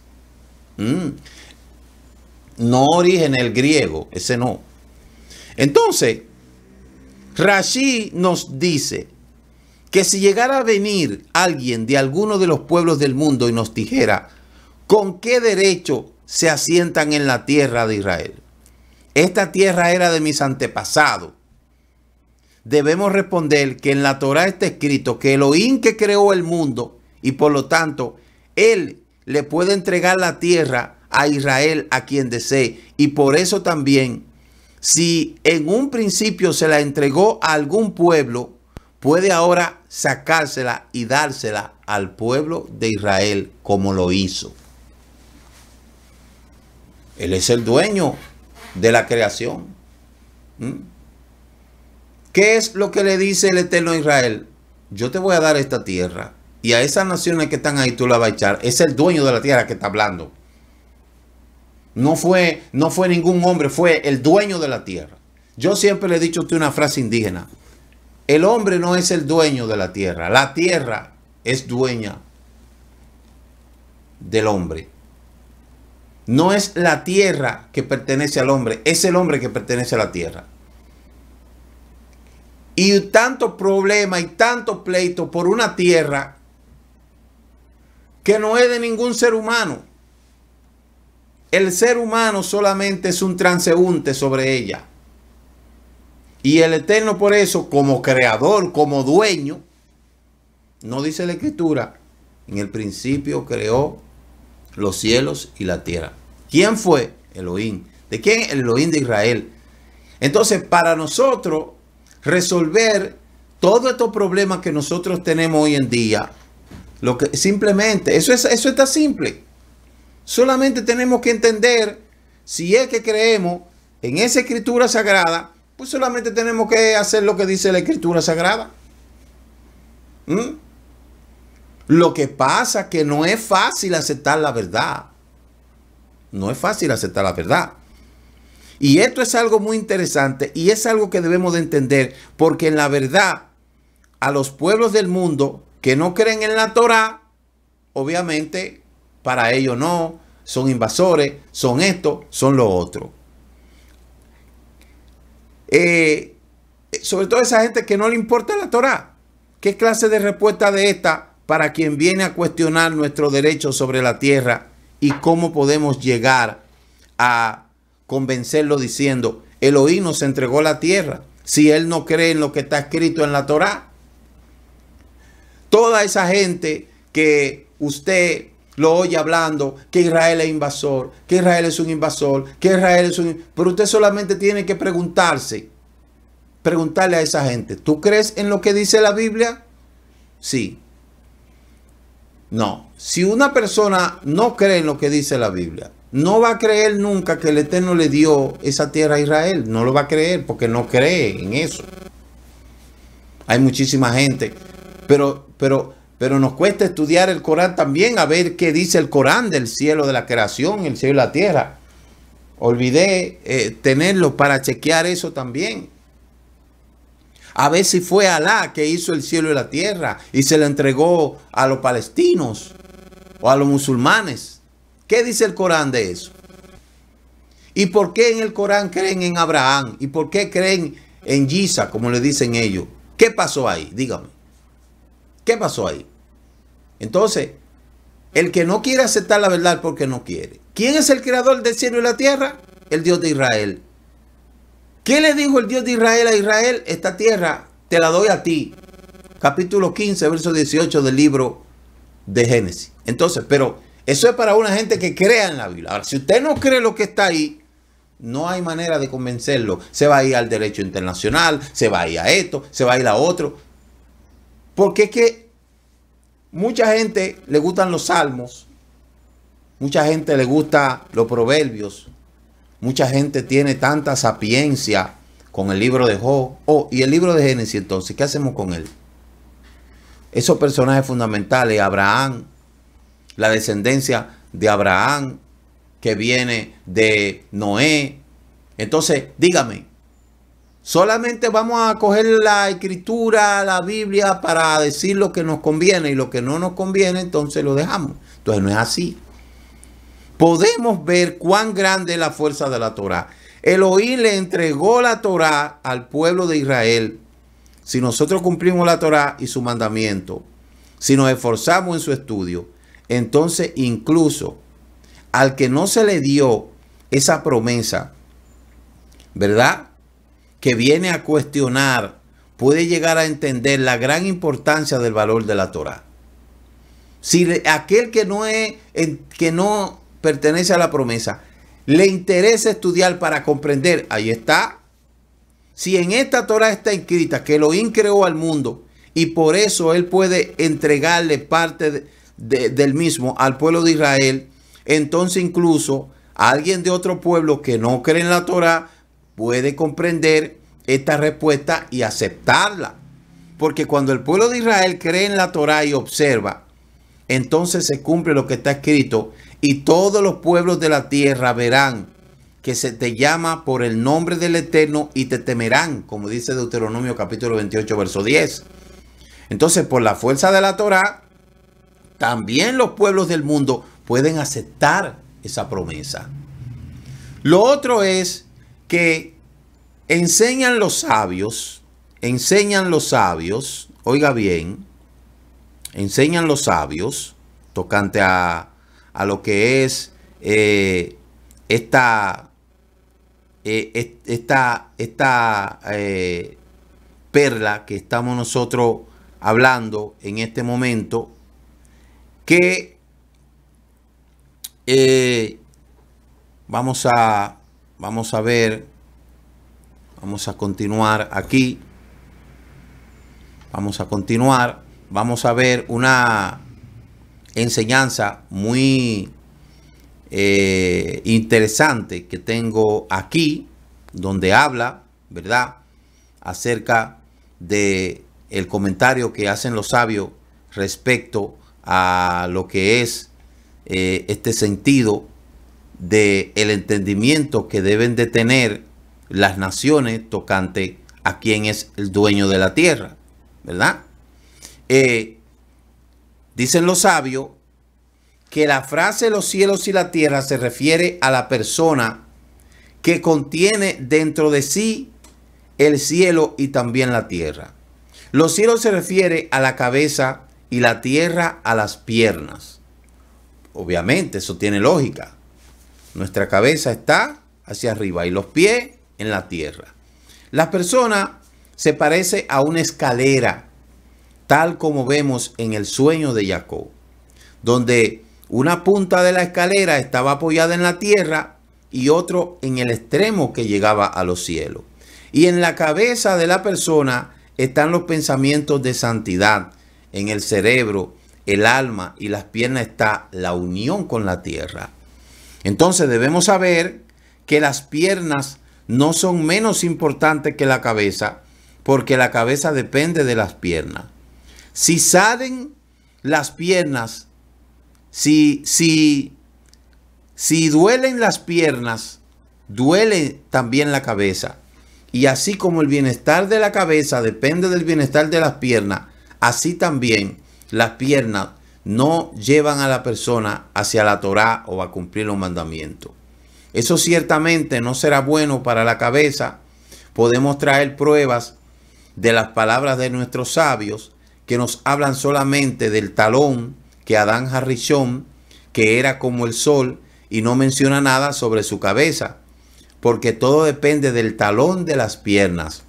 Speaker 2: No origen el griego, ese no. Entonces, Rashi nos dice que si llegara a venir alguien de alguno de los pueblos del mundo y nos dijera, ¿con qué derecho se asientan en la tierra de Israel? Esta tierra era de mis antepasados. Debemos responder que en la Torá está escrito que Elohim que creó el mundo y por lo tanto Él le puede entregar la tierra a Israel a quien desee. Y por eso también, si en un principio se la entregó a algún pueblo, puede ahora sacársela y dársela al pueblo de Israel como lo hizo. Él es el dueño de la creación. ¿Qué es lo que le dice el Eterno a Israel? Yo te voy a dar esta tierra y a esas naciones que están ahí tú la vas a echar. Es el dueño de la tierra que está hablando. No fue ningún hombre, fue el dueño de la tierra. Yo siempre le he dicho a usted una frase indígena. El hombre no es el dueño de la tierra es dueña del hombre. No es la tierra que pertenece al hombre, es el hombre que pertenece a la tierra. Y tanto problema y tanto pleito por una tierra que no es de ningún ser humano. El ser humano solamente es un transeúnte sobre ella. Y el Eterno por eso, como creador, como dueño, no dice la Escritura, en el principio creó los cielos y la tierra. ¿Quién fue? Elohim. ¿De quién? El Elohim de Israel. Entonces, para nosotros resolver todos estos problemas que nosotros tenemos hoy en día, lo que simplemente, eso está simple. Solamente tenemos que entender, si es que creemos en esa Escritura sagrada, pues solamente tenemos que hacer lo que dice la Escritura sagrada. Lo que pasa es que no es fácil aceptar la verdad. No es fácil aceptar la verdad. Y esto es algo muy interesante y es algo que debemos de entender, porque en la verdad, a los pueblos del mundo que no creen en la Torá, obviamente para ellos no, son invasores, son esto, son lo otro. Sobre todo esa gente que no le importa la Torá. ¿Qué clase de respuesta de esta para quien viene a cuestionar nuestro derecho sobre la tierra y cómo podemos llegar a convencerlo diciendo, Elohim nos entregó la tierra si él no cree en lo que está escrito en la Torá? Toda esa gente que usted lo oye hablando, que Israel es invasor, que Israel es un invasor, que Israel es un... Pero usted solamente tiene que preguntarle a esa gente, ¿tú crees en lo que dice la Biblia? Sí. No. Si una persona no cree en lo que dice la Biblia, no va a creer nunca que el Eterno le dio esa tierra a Israel. No lo va a creer porque no cree en eso. Hay muchísima gente. Pero nos cuesta estudiar el Corán también, a ver qué dice el Corán del cielo, de la creación, el cielo y la tierra. Olvidé tenerlo para chequear eso también. A ver si fue Alá que hizo el cielo y la tierra y se le entregó a los palestinos o a los musulmanes. ¿Qué dice el Corán de eso? ¿Y por qué en el Corán creen en Abraham? ¿Y por qué creen en Giza, como le dicen ellos? ¿Qué pasó ahí? Dígame. ¿Qué pasó ahí? Entonces, el que no quiere aceptar la verdad porque no quiere. ¿Quién es el creador del cielo y la tierra? El Dios de Israel. ¿Qué le dijo el Dios de Israel a Israel? Esta tierra te la doy a ti. Capítulo 15, verso 18 del libro de Génesis. Entonces, pero eso es para una gente que crea en la Biblia. Ahora, si usted no cree lo que está ahí, no hay manera de convencerlo. Se va a ir al derecho internacional, se va a ir a esto, se va a ir a otro. Porque es que mucha gente le gustan los salmos, mucha gente le gustan los proverbios, mucha gente tiene tanta sapiencia con el libro de Job. Y el libro de Génesis, entonces, ¿qué hacemos con él? Esos personajes fundamentales, Abraham, la descendencia de Abraham, que viene de Noé. Entonces, dígame, solamente vamos a coger la escritura, la Biblia, para decir lo que nos conviene, y lo que no nos conviene, entonces lo dejamos. Entonces no es así. Podemos ver cuán grande es la fuerza de la Torá. Elohim le entregó la Torá al pueblo de Israel. Si nosotros cumplimos la Torá y su mandamiento, si nos esforzamos en su estudio, entonces incluso al que no se le dio esa promesa, ¿verdad?, que viene a cuestionar, puede llegar a entender la gran importancia del valor de la Torá. Si aquel que no pertenece a la promesa le interesa estudiar para comprender, ahí está. Si en esta Torá está escrita que Elohim creó al mundo y por eso él puede entregarle parte del mismo al pueblo de Israel, entonces incluso alguien de otro pueblo que no cree en la Torá puede comprender esta respuesta y aceptarla. Porque cuando el pueblo de Israel cree en la Torá y observa, entonces se cumple lo que está escrito, y todos los pueblos de la tierra verán que se te llama por el nombre del Eterno y te temerán, como dice Deuteronomio capítulo 28, verso 10. Entonces, por la fuerza de la Torá, también los pueblos del mundo pueden aceptar esa promesa. Lo otro es que enseñan los sabios, oiga bien, enseñan los sabios tocante a lo que es esta perla que estamos nosotros hablando en este momento, que vamos a ver, vamos a continuar aquí, vamos a ver una enseñanza muy interesante que tengo aquí, donde habla, ¿verdad?, acerca de el comentario que hacen los sabios respecto a lo que es este sentido de el entendimiento que deben de tener las naciones tocante a quién es el dueño de la tierra, ¿verdad? Dicen los sabios que la frase los cielos y la tierra se refiere a la persona que contiene dentro de sí el cielo y también la tierra. Los cielos se refiere a la cabeza y la tierra a las piernas. Obviamente, eso tiene lógica. Nuestra cabeza está hacia arriba y los pies en la tierra. La persona se parece a una escalera, tal como vemos en el sueño de Jacob, donde una punta de la escalera estaba apoyada en la tierra y otro en el extremo que llegaba a los cielos. Y en la cabeza de la persona están los pensamientos de santidad. En el cerebro, el alma y las piernas está la unión con la tierra. Entonces debemos saber que las piernas no son menos importantes que la cabeza, porque la cabeza depende de las piernas. Si salen las piernas, si duelen las piernas, duele también la cabeza. Y así como el bienestar de la cabeza depende del bienestar de las piernas, así también las piernas no llevan a la persona hacia la Torá o a cumplir los mandamientos. Eso ciertamente no será bueno para la cabeza. Podemos traer pruebas de las palabras de nuestros sabios que nos hablan solamente del talón que Adán Harishon, que era como el sol, y no menciona nada sobre su cabeza, porque todo depende del talón de las piernas.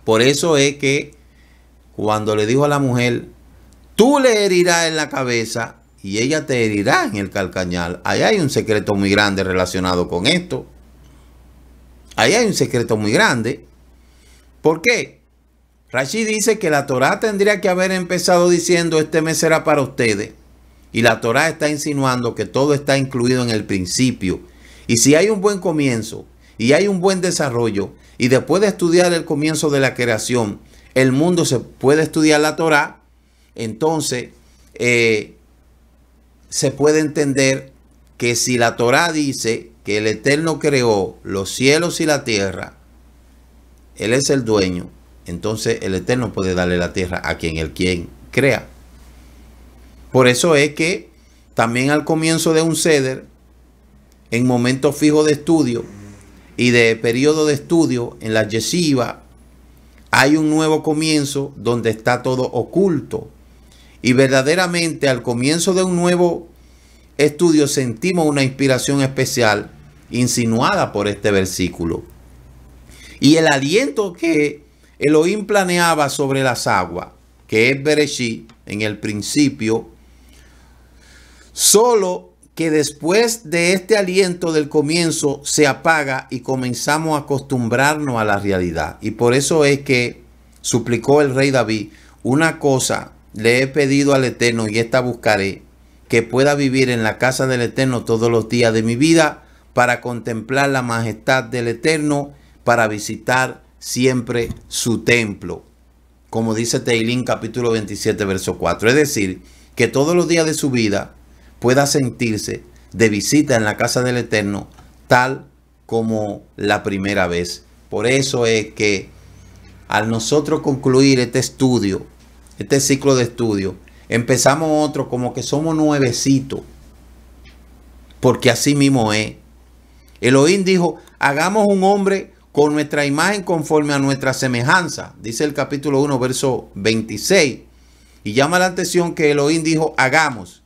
Speaker 2: Por eso es que cuando le dijo a la mujer, tú le herirás en la cabeza y ella te herirá en el calcañar, ahí hay un secreto muy grande relacionado con esto. Ahí hay un secreto muy grande. ¿Por qué? Rashi dice que la Torá tendría que haber empezado diciendo, este mes será para ustedes. Y la Torá está insinuando que todo está incluido en el principio. Y si hay un buen comienzo y hay un buen desarrollo, y después de estudiar el comienzo de la creación, el mundo se puede estudiar la Torá, entonces se puede entender que si la Torá dice que el Eterno creó los cielos y la tierra, Él es el dueño, entonces el Eterno puede darle la tierra a quien Él crea. Por eso es que también al comienzo de un ceder, en momentos fijos de estudio y de periodo de estudio en la yeshiva, hay un nuevo comienzo donde está todo oculto. Y verdaderamente al comienzo de un nuevo estudio sentimos una inspiración especial insinuada por este versículo. Y el aliento que Elohim planeaba sobre las aguas, que es Bereshit, en el principio, solo que después de este aliento del comienzo se apaga y comenzamos a acostumbrarnos a la realidad. Y por eso es que suplicó el rey David, una cosa le he pedido al Eterno y esta buscaré, que pueda vivir en la casa del Eterno todos los días de mi vida, para contemplar la majestad del Eterno, para visitar siempre su templo. Como dice Teilín capítulo 27 verso 4. Es decir, que todos los días de su vida pueda sentirse de visita en la casa del Eterno, tal como la primera vez. Por eso es que al nosotros concluir este estudio, este ciclo de estudio, empezamos otro como que somos nuevecitos, porque así mismo es. Elohim dijo, hagamos un hombre con nuestra imagen conforme a nuestra semejanza, dice el capítulo 1 verso 26, y llama la atención que Elohim dijo, hagamos.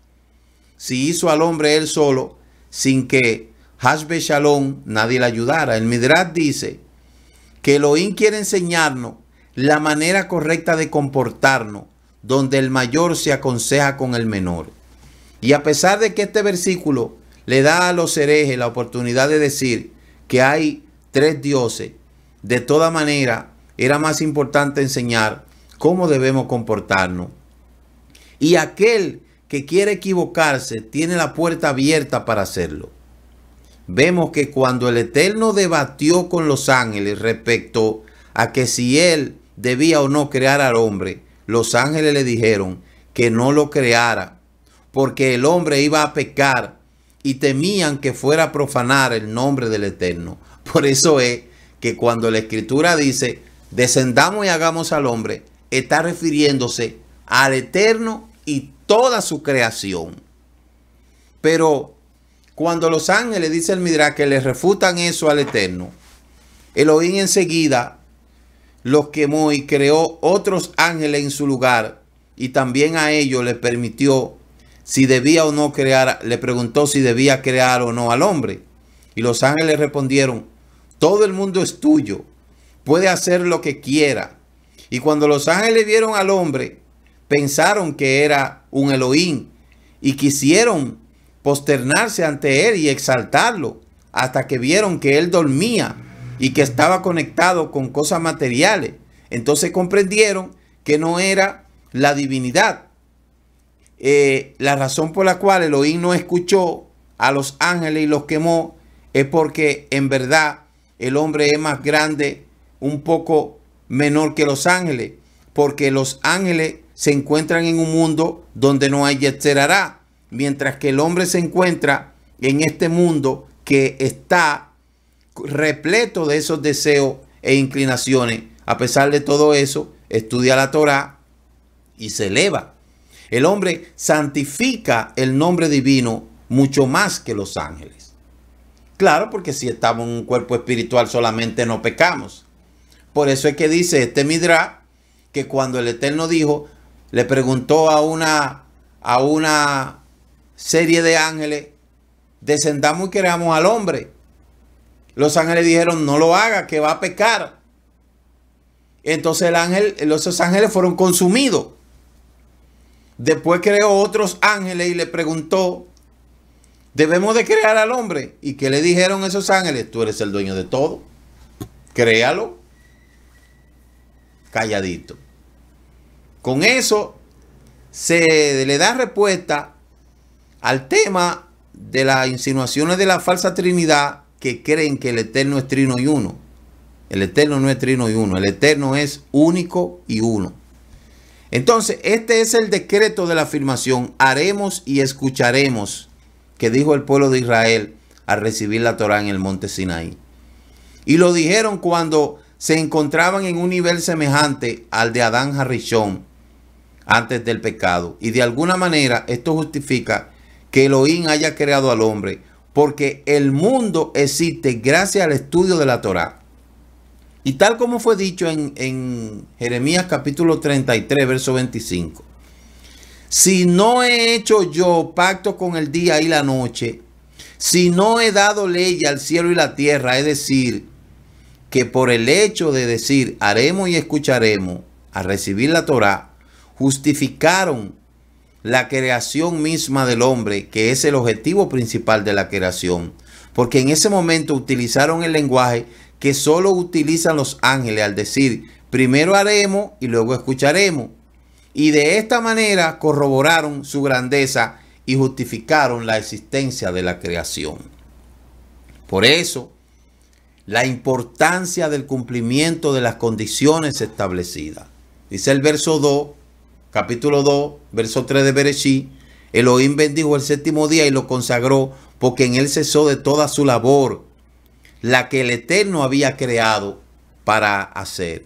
Speaker 2: Si hizo al hombre él solo, sin que Hashbe Shalom nadie le ayudara. El Midrash dice que Elohim quiere enseñarnos la manera correcta de comportarnos, donde el mayor se aconseja con el menor. Y a pesar de que este versículo le da a los herejes la oportunidad de decir que hay tres dioses, de toda manera era más importante enseñar cómo debemos comportarnos. Y aquel que quiere equivocarse tiene la puerta abierta para hacerlo. Vemos que cuando el Eterno debatió con los ángeles respecto a que si él debía o no crear al hombre, los ángeles le dijeron que no lo creara, porque el hombre iba a pecar y temían que fuera a profanar el nombre del Eterno. Por eso es que cuando la Escritura dice, descendamos y hagamos al hombre, está refiriéndose al Eterno y toda su creación. Pero cuando los ángeles, dice el Midrash, que le refutan eso al Eterno, Elohim enseguida los quemó y creó otros ángeles en su lugar, y también a ellos les permitió si debía o no crear, le preguntó si debía crear o no al hombre. Y los ángeles respondieron, todo el mundo es tuyo, puede hacer lo que quiera. Y cuando los ángeles vieron al hombre, pensaron que era un Elohim y quisieron posternarse ante él y exaltarlo, hasta que vieron que él dormía y que estaba conectado con cosas materiales. Entonces comprendieron que no era la divinidad. La razón por la cual Elohim no escuchó a los ángeles y los quemó es porque en verdad el hombre es más grande, un poco menor que los ángeles, porque los ángeles se encuentran en un mundo donde no hay Yetzer Hará, mientras que el hombre se encuentra en este mundo que está repleto de esos deseos e inclinaciones. A pesar de todo eso, estudia la Torá y se eleva. El hombre santifica el nombre divino mucho más que los ángeles. Claro, porque si estamos en un cuerpo espiritual solamente no pecamos. Por eso es que dice este Midrash que cuando el Eterno dijo, le preguntó a una serie de ángeles, descendamos y creamos al hombre. Los ángeles dijeron, no lo haga, que va a pecar. Entonces esos ángeles fueron consumidos. Después creó otros ángeles y le preguntó, ¿debemos de crear al hombre? ¿Y qué le dijeron esos ángeles? Tú eres el dueño de todo, créalo. Calladito. Con eso se le da respuesta al tema de las insinuaciones de la falsa Trinidad, que creen que el Eterno es trino y uno. El Eterno no es trino y uno, el Eterno es único y uno. Entonces, este es el decreto de la afirmación, haremos y escucharemos, que dijo el pueblo de Israel al recibir la Torá en el monte Sinaí. Y lo dijeron cuando se encontraban en un nivel semejante al de Adán Harishon antes del pecado. Y de alguna manera esto justifica que Elohim haya creado al hombre, porque el mundo existe gracias al estudio de la Torá. Y tal como fue dicho en Jeremías capítulo 33, verso 25. Si no he hecho yo pacto con el día y la noche, si no he dado ley al cielo y la tierra, es decir, que por el hecho de decir haremos y escucharemos a recibir la Torá, justificaron la creación misma del hombre, que es el objetivo principal de la creación, porque en ese momento utilizaron el lenguaje que solo utilizan los ángeles al decir primero haremos y luego escucharemos, y de esta manera corroboraron su grandeza y justificaron la existencia de la creación. Por eso, la importancia del cumplimiento de las condiciones establecidas. Dice el verso 2, capítulo 2, verso 3 de Bereshit, Elohim bendijo el séptimo día y lo consagró, porque en él cesó de toda su labor, la que el Eterno había creado para hacer.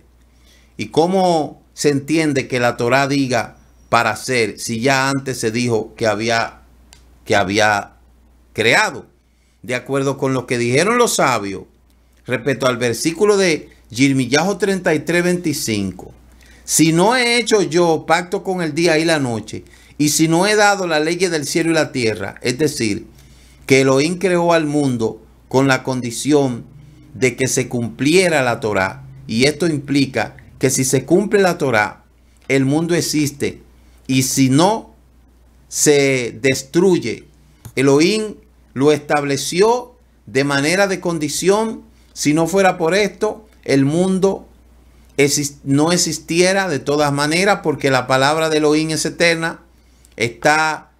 Speaker 2: ¿Y cómo se entiende que la Torá diga para hacer, si ya antes se dijo que había creado? De acuerdo con lo que dijeron los sabios, respecto al versículo de Yirmiyahu 33, 25. Si no he hecho yo pacto con el día y la noche, y si no he dado la ley del cielo y la tierra, es decir, que Elohim creó al mundo con la condición de que se cumpliera la Torá. Y esto implica que si se cumple la Torá, el mundo existe. Y si no, se destruye. Elohim lo estableció de manera de condición. Si no fuera por esto, el mundo no existiera de todas maneras, porque la palabra de Elohim es eterna. Está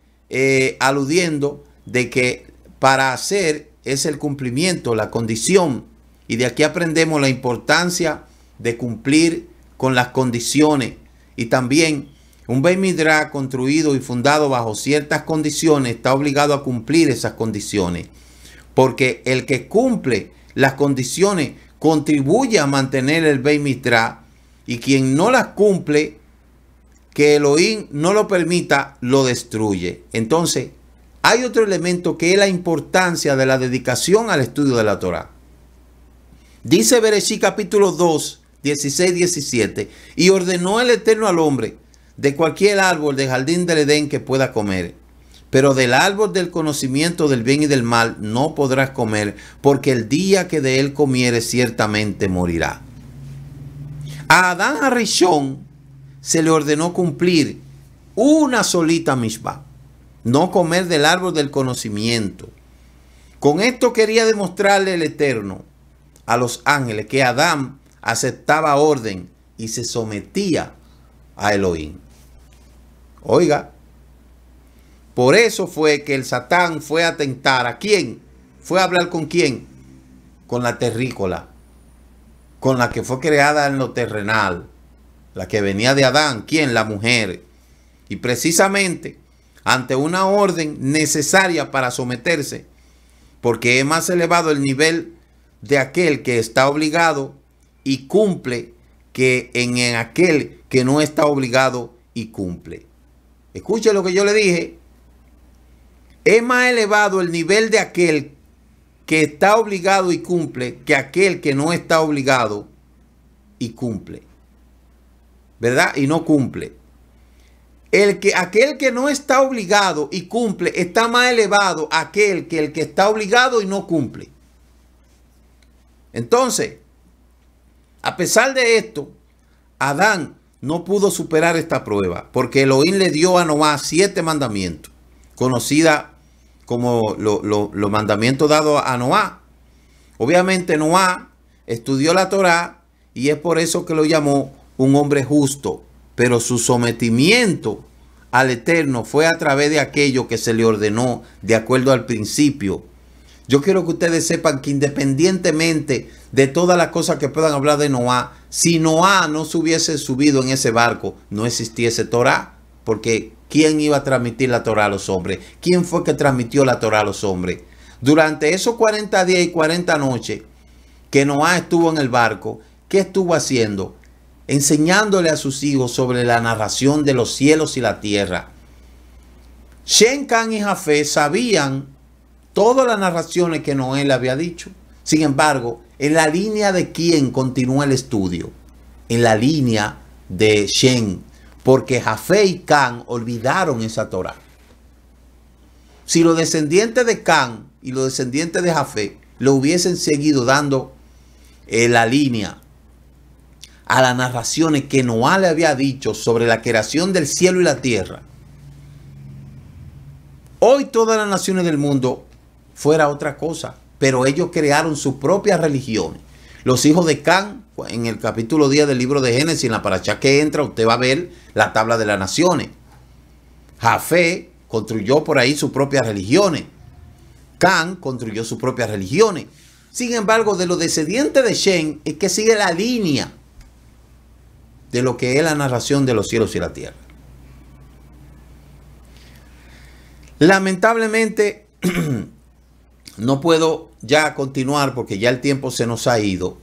Speaker 2: aludiendo de que para hacer es el cumplimiento, la condición. Y de aquí aprendemos la importancia de cumplir con las condiciones. Y también un Beit Midrash construido y fundado bajo ciertas condiciones está obligado a cumplir esas condiciones. Porque el que cumple las condiciones contribuye a mantener el Beit Midrash. Y quien no las cumple, que Elohim no lo permita, lo destruye. Entonces, hay otro elemento que es la importancia de la dedicación al estudio de la Torá. Dice Bereshit capítulo 2, 16, 17. Y ordenó el Eterno al hombre de cualquier árbol del jardín del Edén que pueda comer. pero del árbol del conocimiento del bien y del mal no podrás comer, porque el día que de él comieres ciertamente morirá. A Adán Harishon se le ordenó cumplir una solita mishvá, no comer del árbol del conocimiento. Con esto quería demostrarle el Eterno a los ángeles que Adán aceptaba orden y se sometía a Elohim. Oiga, por eso fue que el Satán fue a tentar ¿a quién? Fue a hablar ¿con quién? Con la terrícola, con la que fue creada en lo terrenal, la que venía de Adán. ¿Quién? La mujer. Y precisamente ante una orden necesaria para someterse, porque es más elevado el nivel de aquel que está obligado y cumple que en aquel que no está obligado y cumple. Escuche lo que yo le dije. Es más elevado el nivel de aquel que está obligado y cumple que aquel que no está obligado y cumple. ¿Verdad? Y no cumple. Aquel que no está obligado y cumple está más elevado aquel que el que está obligado y no cumple. Entonces, a pesar de esto, Adán no pudo superar esta prueba, porque Elohim le dio a Noah 7 mandamientos, conocida como los mandamientos dados a Noah. Obviamente Noah estudió la Torá y es por eso que lo llamó un hombre justo, pero su sometimiento al Eterno fue a través de aquello que se le ordenó de acuerdo al principio. Yo quiero que ustedes sepan que independientemente de todas las cosas que puedan hablar de Noah, si Noah no se hubiese subido en ese barco, no existiese Torá, porque ¿quién iba a transmitir la Torá a los hombres? ¿Quién fue que transmitió la Torá a los hombres? Durante esos 40 días y 40 noches que Noah estuvo en el barco, ¿qué estuvo haciendo? Enseñándole a sus hijos sobre la narración de los cielos y la tierra. Shem, Cam y Jafet sabían todas las narraciones que Noé le había dicho. Sin embargo, en la línea de quién continúa el estudio, en la línea de Shem, porque Jafet y Cam olvidaron esa Torá. Si los descendientes de Cam y los descendientes de Jafet lo hubiesen seguido dando la línea a las narraciones que Noah le había dicho sobre la creación del cielo y la tierra, hoy todas las naciones del mundo fuera otra cosa, pero ellos crearon sus propias religiones. Los hijos de Cam, en el capítulo 10 del libro de Génesis, en la parashá que entra, usted va a ver la tabla de las naciones. Jafet construyó por ahí sus propias religiones. Cam construyó sus propias religiones. Sin embargo, de los descendientes de Shem es que sigue la línea de lo que es la narración de los cielos y la tierra. Lamentablemente, no puedo ya continuar porque ya el tiempo se nos ha ido.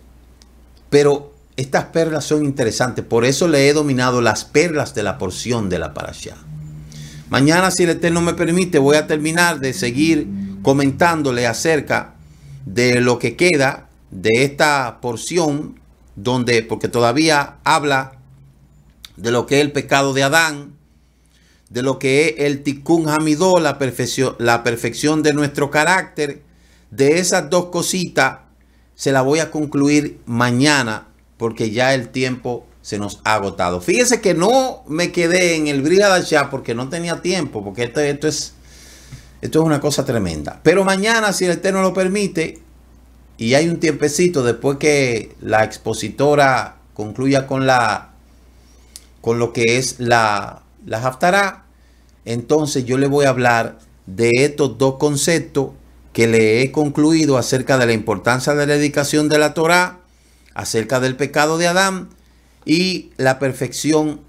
Speaker 2: Pero estas perlas son interesantes. Por eso le he dominado las perlas de la porción de la parashá. Mañana, si el Eterno me permite, voy a terminar de seguir comentándole acerca de lo que queda de esta porción, porque todavía habla de lo que es el pecado de Adán, de lo que es el Tikkun Hamidó, la perfección de nuestro carácter. De esas dos cositas se la voy a concluir mañana, porque ya el tiempo se nos ha agotado. Fíjese que no me quedé en el Brit Hadashah porque no tenía tiempo, porque esto es una cosa tremenda. Pero mañana, si el Eterno lo permite, y hay un tiempecito después que la expositora concluya con lo que es la Haftará, entonces yo le voy a hablar de estos dos conceptos que le he concluido acerca de la importancia de la dedicación de la Torá, acerca del pecado de Adán y la perfección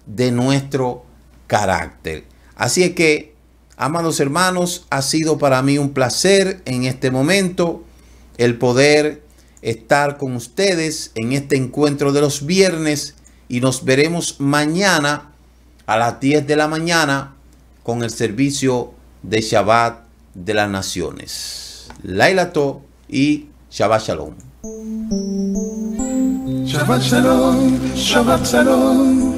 Speaker 2: de nuestro carácter. Así es que, amados hermanos, ha sido para mí un placer en este momento el poder estar con ustedes en este encuentro de los viernes, y nos veremos mañana a las 10 de la mañana con el servicio de Shabbat de las Naciones. Laila Tov y Shabbat Shalom.
Speaker 1: Shabbat Shalom, Shabbat Shalom.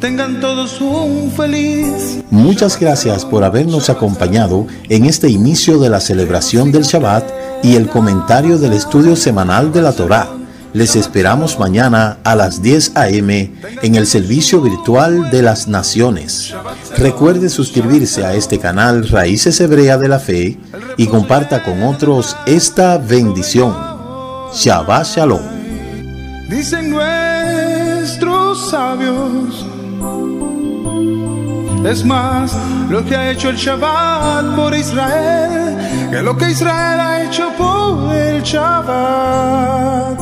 Speaker 1: tengan todos un feliz.
Speaker 3: Muchas gracias por habernos acompañado en este inicio de la celebración del Shabbat y el comentario del estudio semanal de la Torá. Les esperamos mañana a las 10 a.m. en el servicio virtual de las Naciones. Recuerde suscribirse a este canal Raíces Hebrea de la Fe y comparta con otros esta bendición. Shabbat Shalom.
Speaker 1: Dicen nuestros sabios, es más lo que ha hecho el Shabbat por Israel que lo que Israel ha hecho por el Shabbat.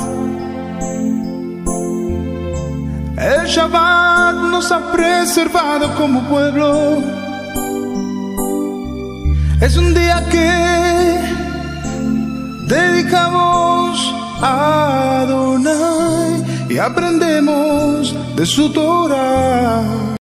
Speaker 1: El Shabbat nos ha preservado como pueblo. Es un día que dedicamos a Adonai y aprendemos de su Torah.